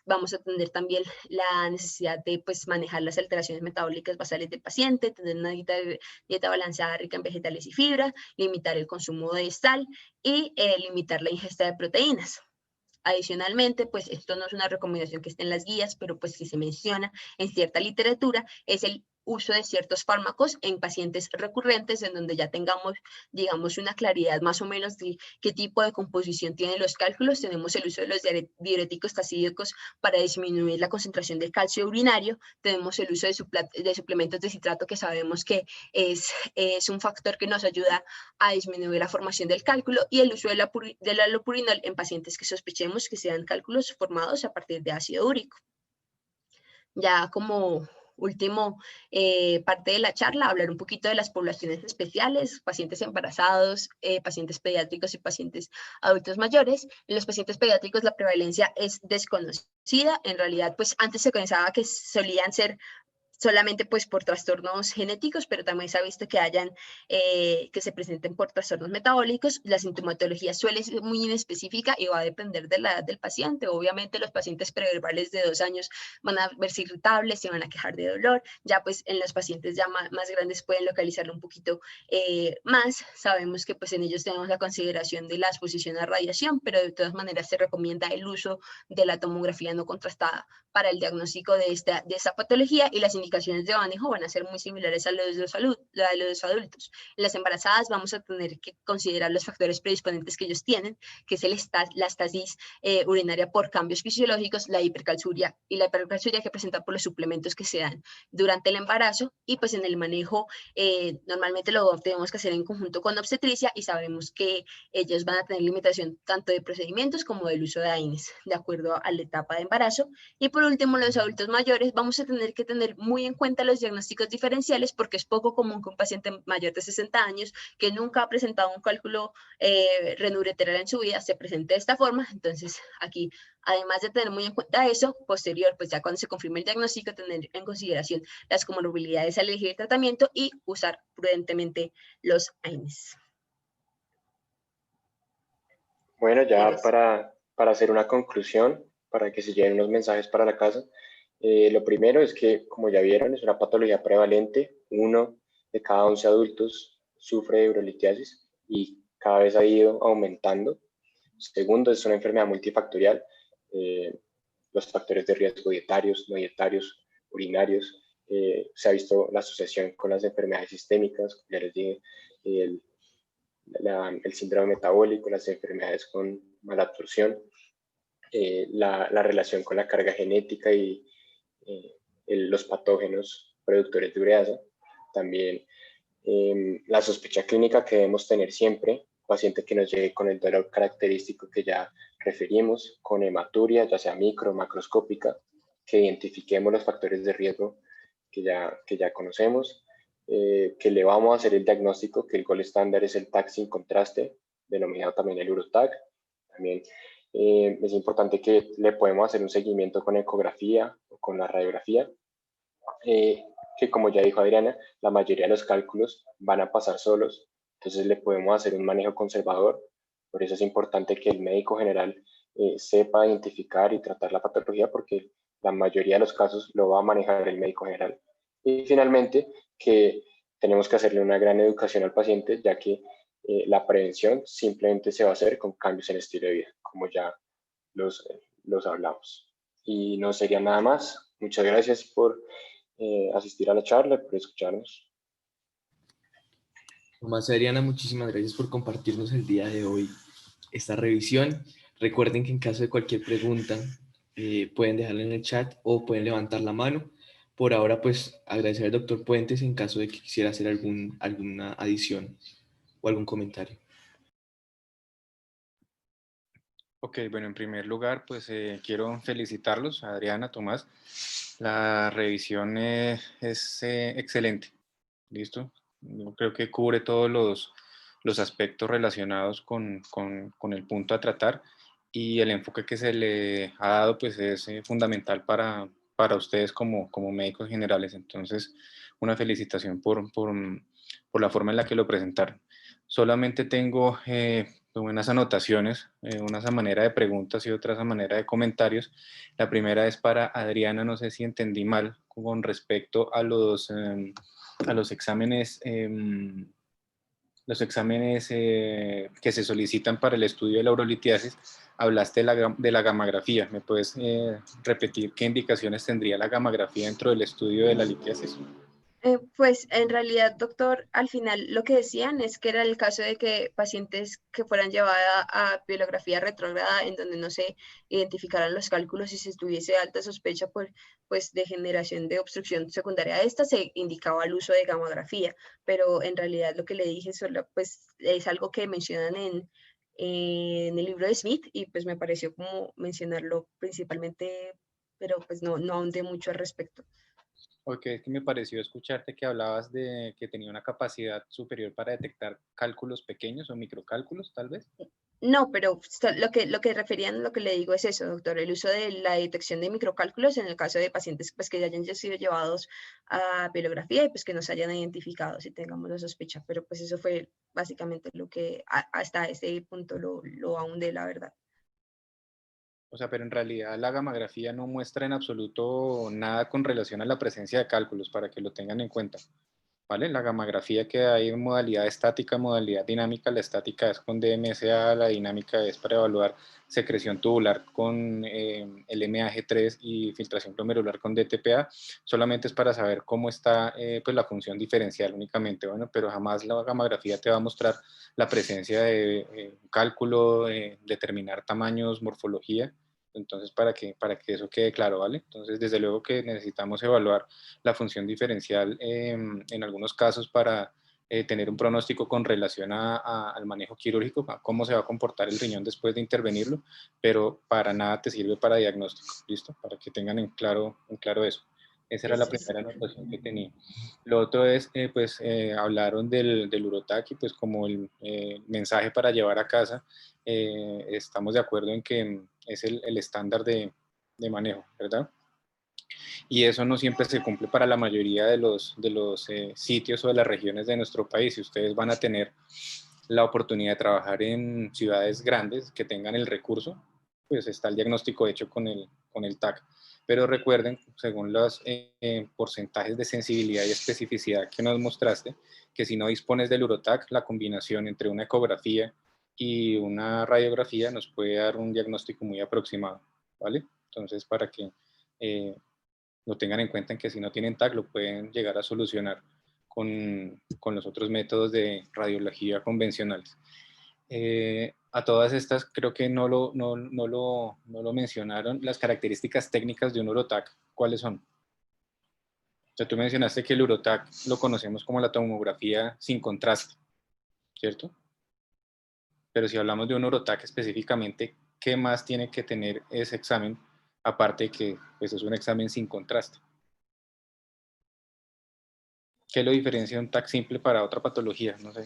Vamos a tener también la necesidad de pues, manejar las alteraciones metabólicas basales del paciente, tener una dieta balanceada rica en vegetales y fibra, limitar el consumo de sal y limitar la ingesta de proteínas. Adicionalmente, pues esto no es una recomendación que esté en las guías, pero pues si se menciona en cierta literatura, es el uso de ciertos fármacos en pacientes recurrentes en donde ya tengamos, digamos, una claridad más o menos de qué tipo de composición tienen los cálculos. Tenemos el uso de los diuréticos tasídicos para disminuir la concentración de calcio urinario. Tenemos el uso de suplementos de citrato, que sabemos que es un factor que nos ayuda a disminuir la formación del cálculo, y el uso de la allopurinol en pacientes que sospechemos que sean cálculos formados a partir de ácido úrico. Ya como último parte de la charla, hablar un poquito de las poblaciones especiales, pacientes embarazados, pacientes pediátricos y pacientes adultos mayores. En los pacientes pediátricos la prevalencia es desconocida. En realidad, pues antes se pensaba que solían ser solamente pues por trastornos genéticos, pero también se ha visto que que se presenten por trastornos metabólicos. La sintomatología suele ser muy inespecífica y va a depender de la edad del paciente. Obviamente los pacientes preverbales de 2 años van a verse irritables, se van a quejar de dolor. Ya pues en los pacientes ya más grandes pueden localizarlo un poquito más. Sabemos que pues en ellos tenemos la consideración de la exposición a radiación, pero de todas maneras se recomienda el uso de la tomografía no contrastada para el diagnóstico de esta patología, y las indicaciones de manejo van a ser muy similares a los de los adultos. En las embarazadas vamos a tener que considerar los factores predisponentes que ellos tienen, que es la estasis urinaria por cambios fisiológicos, la hipercalciuria y la hipercalciuria que presenta por los suplementos que se dan durante el embarazo. Y pues en el manejo normalmente lo tenemos que hacer en conjunto con obstetricia, y sabemos que ellos van a tener limitación tanto de procedimientos como del uso de AINES de acuerdo a la etapa de embarazo. Y por último, los adultos mayores vamos a tener que tener muy en cuenta los diagnósticos diferenciales, porque es poco común que un paciente mayor de 60 años que nunca ha presentado un cálculo renureteral en su vida se presente de esta forma. Entonces aquí, además de tener muy en cuenta eso, posterior, pues ya cuando se confirme el diagnóstico, tener en consideración las comorbilidades al elegir el tratamiento y usar prudentemente los AINES. Bueno, ya para hacer una conclusión, para que se lleven unos mensajes para la casa, lo primero es que, como ya vieron, es una patología prevalente. 1 de cada 11 adultos sufre de urolitiasis y cada vez ha ido aumentando. Segundo, es una enfermedad multifactorial. Los factores de riesgo dietarios, no dietarios, urinarios. Se ha visto la asociación con las enfermedades sistémicas, como ya les dije, el síndrome metabólico, las enfermedades con malabsorción, la relación con la carga genética y los patógenos productores de ureasa. También la sospecha clínica que debemos tener siempre, paciente que nos llegue con el dolor característico que ya referimos, con hematuria, ya sea micro o macroscópica, que identifiquemos los factores de riesgo que ya conocemos, que le vamos a hacer el diagnóstico, que el gold estándar es el TAC sin contraste, denominado también el UroTAC. También es importante que le podemos hacer un seguimiento con ecografía o con la radiografía, que como ya dijo Adriana, la mayoría de los cálculos van a pasar solos, entonces le podemos hacer un manejo conservador. Por eso es importante que el médico general sepa identificar y tratar la patología, porque la mayoría de los casos lo va a manejar el médico general. Y finalmente, que tenemos que hacerle una gran educación al paciente, ya que la prevención simplemente se va a hacer con cambios en el estilo de vida, como ya los hablamos. Y no sería nada más. Muchas gracias por asistir a la charla y por escucharnos. Tomás y Adriana, muchísimas gracias por compartirnos el día de hoy esta revisión. Recuerden que en caso de cualquier pregunta pueden dejarla en el chat o pueden levantar la mano. Por ahora, pues agradecer al doctor Puentes en caso de que quisiera hacer alguna adición o algún comentario. Ok, bueno, en primer lugar, pues quiero felicitarlos, Adriana, Tomás. La revisión es excelente, ¿listo? Yo creo que cubre todos los aspectos relacionados con el punto a tratar, y el enfoque que se le ha dado pues es fundamental para ustedes como médicos generales. Entonces, una felicitación por la forma en la que lo presentaron. Solamente tengo unas anotaciones, unas a manera de preguntas y otras a manera de comentarios. La primera es para Adriana, no sé si entendí mal con respecto a los exámenes, que se solicitan para el estudio de la urolitiasis. Hablaste de la gammagrafía. ¿Me puedes repetir qué indicaciones tendría la gammagrafía dentro del estudio de la litiasis? Pues en realidad, doctor, al final lo que decían es que era el caso de que pacientes que fueran llevadas a pielografía retrógrada en donde no se identificaran los cálculos y se tuviese alta sospecha pues, de generación de obstrucción secundaria a esta, se indicaba el uso de gamografía, pero en realidad lo que le dije solo, pues, es algo que mencionan en el libro de Smith y pues me pareció como mencionarlo principalmente, pero pues no ahondé mucho al respecto. Ok, es que me pareció escucharte que hablabas de que tenía una capacidad superior para detectar cálculos pequeños o microcálculos, tal vez. No, pero lo que referían, lo que le digo es eso, doctor, el uso de la detección de microcálculos en el caso de pacientes pues, que ya hayan sido llevados a pielografía y pues que no se hayan identificado si tengamos la sospecha, pero pues eso fue básicamente lo que hasta ese punto lo ahondé, la verdad. O sea, pero en realidad la gammagrafía no muestra en absoluto nada con relación a la presencia de cálculos, para que lo tengan en cuenta. ¿Vale? La gammagrafía que hay en modalidad estática, modalidad dinámica. La estática es con DMSA, la dinámica es para evaluar secreción tubular con el MAG3 y filtración glomerular con DTPA. Solamente es para saber cómo está pues la función diferencial únicamente, bueno, pero jamás la gammagrafía te va a mostrar la presencia de cálculo, determinar tamaños, morfología. Entonces, para que eso quede claro, ¿vale? Entonces, desde luego que necesitamos evaluar la función diferencial en algunos casos para tener un pronóstico con relación al manejo quirúrgico, a cómo se va a comportar el riñón después de intervenirlo, pero para nada te sirve para diagnóstico, ¿listo? Para que tengan en claro eso. Esa era la Sí, sí. primera anotación que tenía. Lo otro es, hablaron del Urotac y pues como el mensaje para llevar a casa, estamos de acuerdo en que es el estándar de manejo, ¿verdad? Y eso no siempre se cumple para la mayoría de los sitios o de las regiones de nuestro país. Si ustedes van a tener la oportunidad de trabajar en ciudades grandes que tengan el recurso, pues está el diagnóstico hecho con el TAC. Pero recuerden, según los porcentajes de sensibilidad y especificidad que nos mostraste, que si no dispones del Urotac, la combinación entre una ecografía y una radiografía nos puede dar un diagnóstico muy aproximado, ¿vale? Entonces, para que lo tengan en cuenta, en que si no tienen TAC lo pueden llegar a solucionar con los otros métodos de radiología convencionales. A todas estas creo que no lo mencionaron, las características técnicas de un Urotac, ¿cuáles son? O sea, tú mencionaste que el Urotac lo conocemos como la tomografía sin contraste, ¿cierto? Pero si hablamos de un Urotac específicamente, ¿qué más tiene que tener ese examen, aparte de que pues, es un examen sin contraste? ¿Qué lo diferencia de un TAC simple para otra patología? No sé.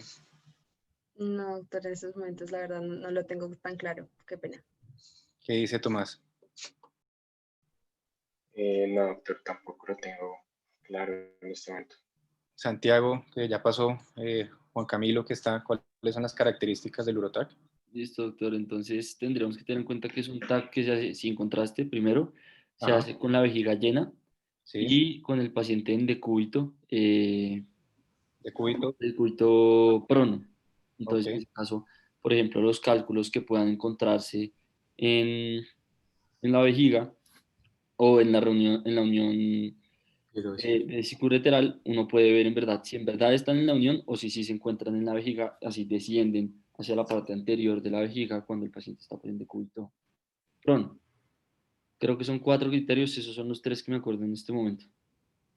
No, doctor, en esos momentos la verdad no lo tengo tan claro, qué pena. ¿Qué dice Tomás? No, doctor, tampoco lo tengo claro en este momento. Santiago, que ya pasó, Juan Camilo, que está, ¿cuáles son las características del urotac? Listo, doctor. Entonces tendríamos que tener en cuenta que es un TAC que se hace sin contraste, primero, se Ajá. hace con la vejiga llena Sí, y con el paciente en decúbito, de cúbito, decúbito prono. ok. Entonces, en este caso, por ejemplo, los cálculos que puedan encontrarse en, en la vejiga o en la reunión, en la unión Pero sí. vesicoureteral, uno puede ver en verdad si en verdad están en la unión o si se encuentran en la vejiga, así descienden hacia la parte anterior de la vejiga cuando el paciente está por el decúbito prono. Creo que son 4 criterios, esos son los 3 que me acuerdo en este momento.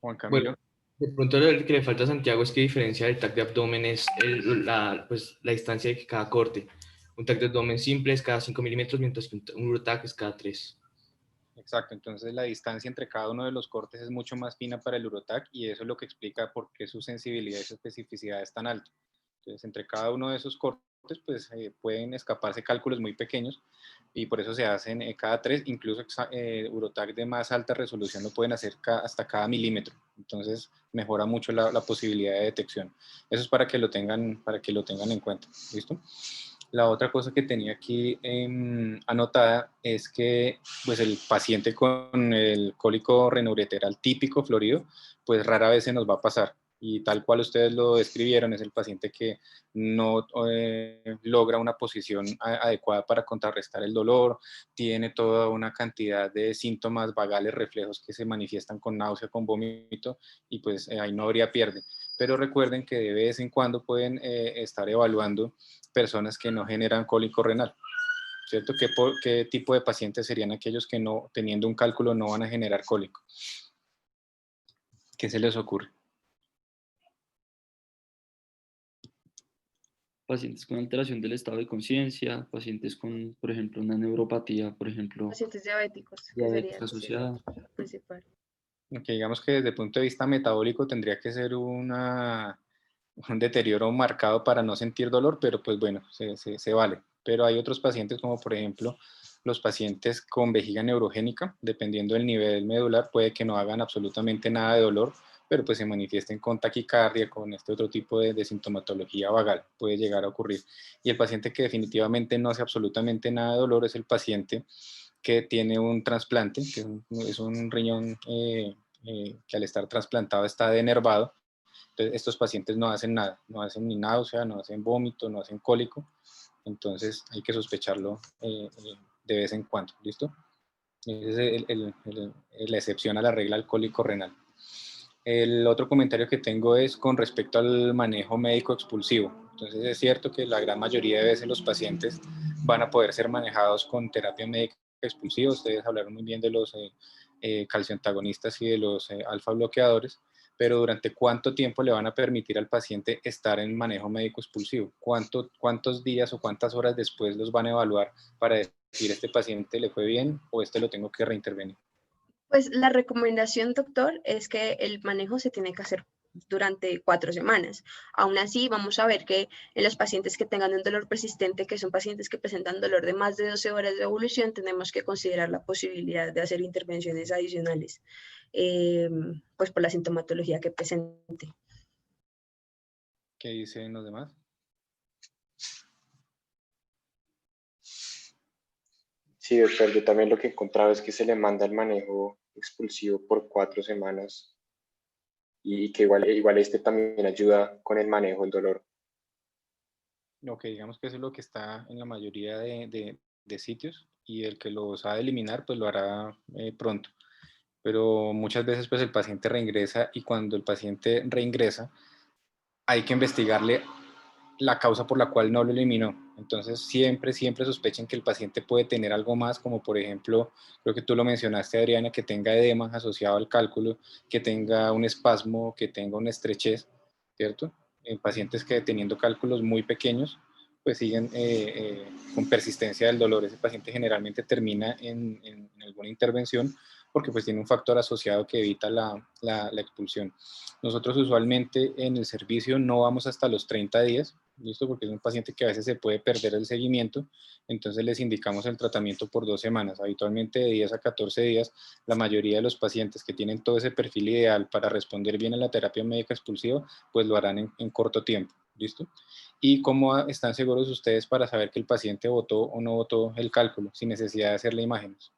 Juan Bueno, Camilo, de pronto lo que le falta a Santiago es que diferencia del TAC de abdomen es pues, la distancia de cada corte. Un TAC de abdomen simple es cada 5 milímetros, mientras que un urotac es cada 3. exacto. Entonces la distancia entre cada uno de los cortes es mucho más fina para el urotac y eso es lo que explica por qué su sensibilidad y su especificidad es tan alta. Entonces, entre cada uno de esos cortes, pues pueden escaparse cálculos muy pequeños y por eso se hacen cada 3, incluso urotac de más alta resolución lo pueden hacer hasta cada milímetro. Entonces, mejora mucho la posibilidad de detección. Eso es para que lo tengan en cuenta. ¿Listo? La otra cosa que tenía aquí anotada es que pues, el paciente con el cólico renoureteral típico florido, pues rara vez se nos va a pasar. Y tal cual ustedes lo describieron, es el paciente que no logra una posición adecuada para contrarrestar el dolor, tiene toda una cantidad de síntomas vagales reflejos que se manifiestan con náusea, con vómito, y pues ahí no habría pierde. Pero recuerden que de vez en cuando pueden estar evaluando personas que no generan cólico renal, ¿cierto? ¿Qué tipo de pacientes serían aquellos que no, teniendo un cálculo, no van a generar cólico? ¿Qué se les ocurre? Pacientes con alteración del estado de conciencia, pacientes con, por ejemplo, una neuropatía, por ejemplo, Pacientes diabéticos, que diabetes sería asociada. el principal. Que digamos que desde el punto de vista metabólico tendría que ser un deterioro marcado para no sentir dolor, pero pues bueno, se vale. Pero hay otros pacientes como por ejemplo los pacientes con vejiga neurogénica, dependiendo del nivel medular, puede que no hagan absolutamente nada de dolor, pero pues se manifiesten con taquicardia, con este otro tipo de sintomatología vagal, puede llegar a ocurrir. Y el paciente que definitivamente no hace absolutamente nada de dolor es el paciente que tiene un trasplante, que es un riñón que al estar trasplantado está denervado. Entonces, estos pacientes no hacen nada, no hacen ni náusea, no hacen vómito, no hacen cólico. Entonces, hay que sospecharlo de vez en cuando, ¿listo? Esa es la excepción a la regla del cólico renal. El otro comentario que tengo es con respecto al manejo médico expulsivo. Entonces, es cierto que la gran mayoría de veces los pacientes van a poder ser manejados con terapia médica expulsiva. Ustedes hablaron muy bien de los calcioantagonistas y de los alfa bloqueadores, pero ¿durante cuánto tiempo le van a permitir al paciente estar en manejo médico expulsivo? ¿Cuántos días o cuántas horas después los van a evaluar para decir este paciente le fue bien o este lo tengo que reintervenir? Pues la recomendación, doctor, es que el manejo se tiene que hacer durante 4 semanas. Aún así, vamos a ver que en los pacientes que tengan un dolor persistente, que son pacientes que presentan dolor de más de 12 horas de evolución, tenemos que considerar la posibilidad de hacer intervenciones adicionales, pues por la sintomatología que presente. ¿Qué dicen los demás? Sí, doctor, yo también lo que encontraba es que se le manda el manejo expulsivo por 4 semanas y que igual este también ayuda con el manejo del dolor. Ok, digamos que eso es lo que está en la mayoría de sitios y el que lo sabe eliminar pues lo hará pronto. Pero muchas veces pues el paciente reingresa y cuando el paciente reingresa hay que investigarle la causa por la cual no lo eliminó. Entonces siempre sospechen que el paciente puede tener algo más, como por ejemplo, creo que tú lo mencionaste, Adriana, que tenga edema asociado al cálculo, que tenga un espasmo, que tenga una estrechez, ¿cierto? En pacientes que teniendo cálculos muy pequeños, pues siguen con persistencia del dolor. Ese paciente generalmente termina en alguna intervención porque pues tiene un factor asociado que evita la expulsión. Nosotros usualmente en el servicio no vamos hasta los 30 días, ¿listo? Porque es un paciente que a veces se puede perder el seguimiento, entonces les indicamos el tratamiento por 2 semanas, habitualmente de 10 a 14 días. La mayoría de los pacientes que tienen todo ese perfil ideal para responder bien a la terapia médica expulsiva, pues lo harán en corto tiempo, ¿listo? ¿Y cómo están seguros ustedes para saber que el paciente votó o no votó el cálculo, sin necesidad de hacerle imágenes?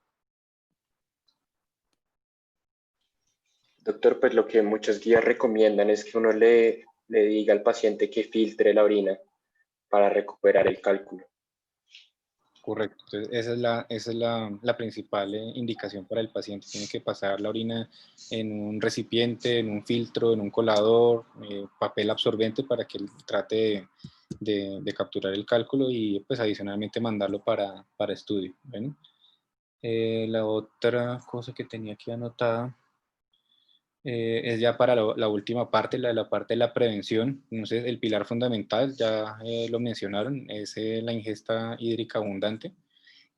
Doctor, pues lo que muchas guías recomiendan es que uno le diga al paciente que filtre la orina para recuperar el cálculo. Correcto, entonces esa es la principal indicación para el paciente. Tiene que pasar la orina en un recipiente, en un filtro, en un colador, papel absorbente para que él trate de capturar el cálculo y pues adicionalmente mandarlo para estudio. ¿Bueno? La otra cosa que tenía aquí anotada es ya para la última parte, la parte de la prevención. Entonces, el pilar fundamental, ya lo mencionaron, es la ingesta hídrica abundante.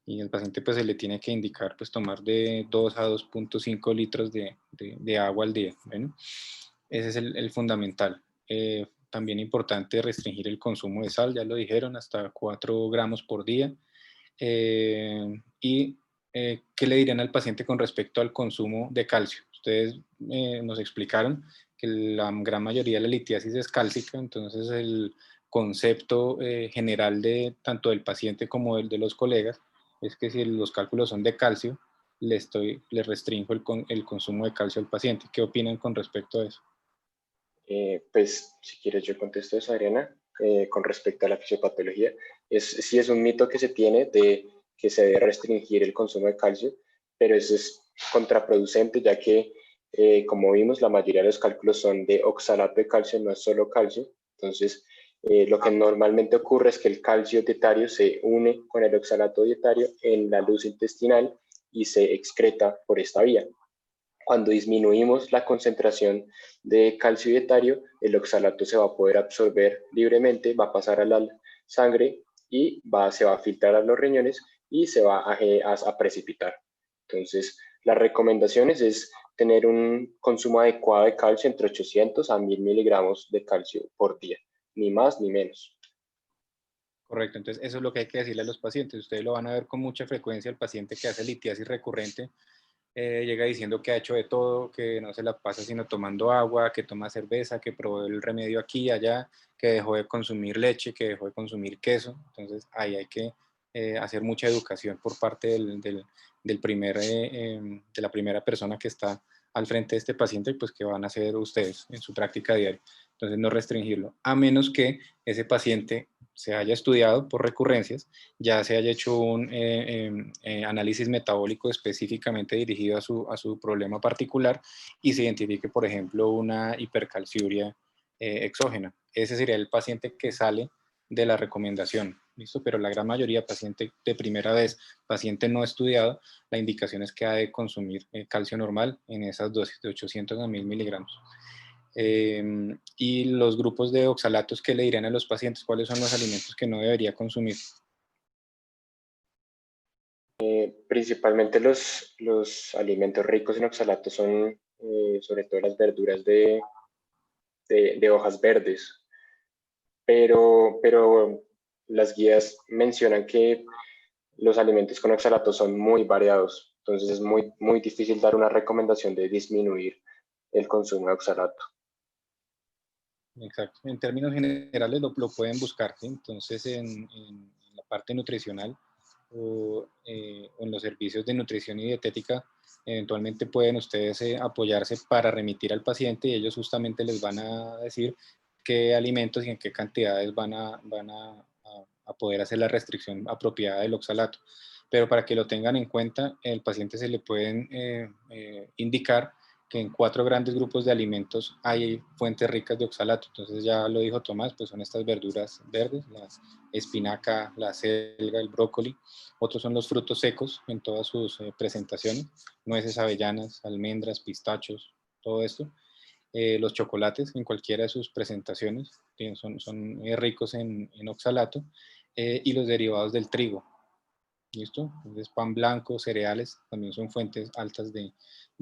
Y el paciente pues se le tiene que indicar pues tomar de 2 a 2.5 litros de agua al día. ¿Bueno? Ese es el fundamental. También importante restringir el consumo de sal, ya lo dijeron, hasta 4 gramos por día. Y ¿qué le dirían al paciente con respecto al consumo de calcio? Ustedes nos explicaron que la gran mayoría de la litiasis es cálcica, entonces el concepto general de tanto del paciente como del de los colegas es que si los cálculos son de calcio, le restringo el consumo de calcio al paciente. ¿Qué opinan con respecto a eso? Pues si quieres yo contesto eso, Adriana, con respecto a la fisiopatología. Sí es un mito que se tiene de que se debe restringir el consumo de calcio, pero eso es contraproducente ya que, como vimos, la mayoría de los cálculos son de oxalato de calcio, no es solo calcio. Entonces, lo que normalmente ocurre es que el calcio dietario se une con el oxalato dietario en la luz intestinal y se excreta por esta vía. Cuando disminuimos la concentración de calcio dietario, el oxalato se va a poder absorber libremente, va a pasar a la sangre y se va a filtrar a los riñones y se va a precipitar. Entonces, las recomendaciones es tener un consumo adecuado de calcio entre 800 a 1000 miligramos de calcio por día, ni más ni menos. Correcto, entonces eso es lo que hay que decirle a los pacientes. Ustedes lo van a ver con mucha frecuencia, el paciente que hace litiasis recurrente llega diciendo que ha hecho de todo, que no se la pasa sino tomando agua, que toma cerveza, que probó el remedio aquí y allá, que dejó de consumir leche, que dejó de consumir queso. Entonces ahí hay que hacer mucha educación por parte de la primera persona que está al frente de este paciente y pues que van a hacer ustedes en su práctica diaria. Entonces no restringirlo, a menos que ese paciente se haya estudiado por recurrencias, ya se haya hecho un análisis metabólico específicamente dirigido a su problema particular y se identifique, por ejemplo, una hipercalciuria exógena. Ese sería el paciente que sale de la recomendación, ¿listo? Pero la gran mayoría, paciente de primera vez, paciente no estudiado, la indicación es que ha de consumir calcio normal en esas dosis de 800 a 1000 miligramos. Y los grupos de oxalatos, ¿qué le dirían a los pacientes? ¿Cuáles son los alimentos que no debería consumir? Principalmente los alimentos ricos en oxalato son sobre todo las verduras de hojas verdes, pero las guías mencionan que los alimentos con oxalato son muy variados, entonces es muy difícil dar una recomendación de disminuir el consumo de oxalato. Exacto. En términos generales lo pueden buscar, ¿sí? Entonces en la parte nutricional o en los servicios de nutrición y dietética, eventualmente pueden ustedes apoyarse para remitir al paciente y ellos justamente les van a decir qué alimentos y en qué cantidades van a poder hacer la restricción apropiada del oxalato. Pero para que lo tengan en cuenta, el paciente se le pueden indicar que en 4 grandes grupos de alimentos hay fuentes ricas de oxalato. Entonces ya lo dijo Tomás, pues son estas verduras verdes, la espinaca, la selga, el brócoli. Otros son los frutos secos en todas sus presentaciones, nueces, avellanas, almendras, pistachos, todo esto. Los chocolates en cualquiera de sus presentaciones son ricos en oxalato y los derivados del trigo. ¿Listo? Entonces, pan blanco, cereales, también son fuentes altas de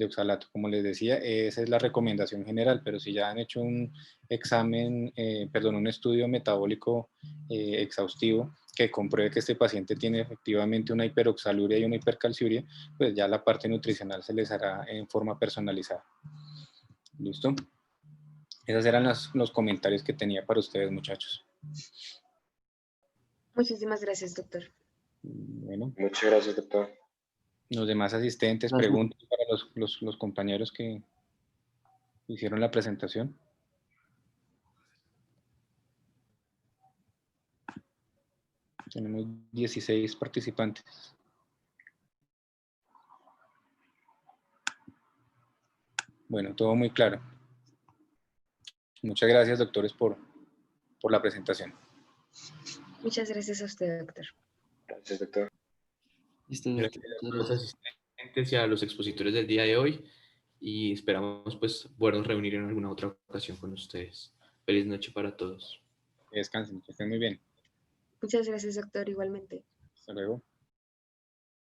oxalato. Como les decía, esa es la recomendación general, pero si ya han hecho un examen, un estudio metabólico exhaustivo que compruebe que este paciente tiene efectivamente una hiperoxaluria y una hipercalciuria, pues ya la parte nutricional se les hará en forma personalizada. ¿Listo? Esos eran los comentarios que tenía para ustedes, muchachos. Muchísimas gracias, doctor. Bueno, Muchas gracias, doctor. los demás asistentes, Gracias. preguntas para los compañeros que hicieron la presentación. Tenemos 16 participantes. Bueno, todo muy claro. Muchas gracias, doctores, por la presentación. Muchas gracias a usted, doctor. Gracias, doctor. Listo, doctor. Gracias a Muchas los gracias. asistentes y a los expositores del día de hoy y esperamos pues podernos reunir en alguna otra ocasión con ustedes. Feliz noche para todos. Que descansen, que estén muy bien. Muchas gracias, doctor, igualmente. Hasta luego.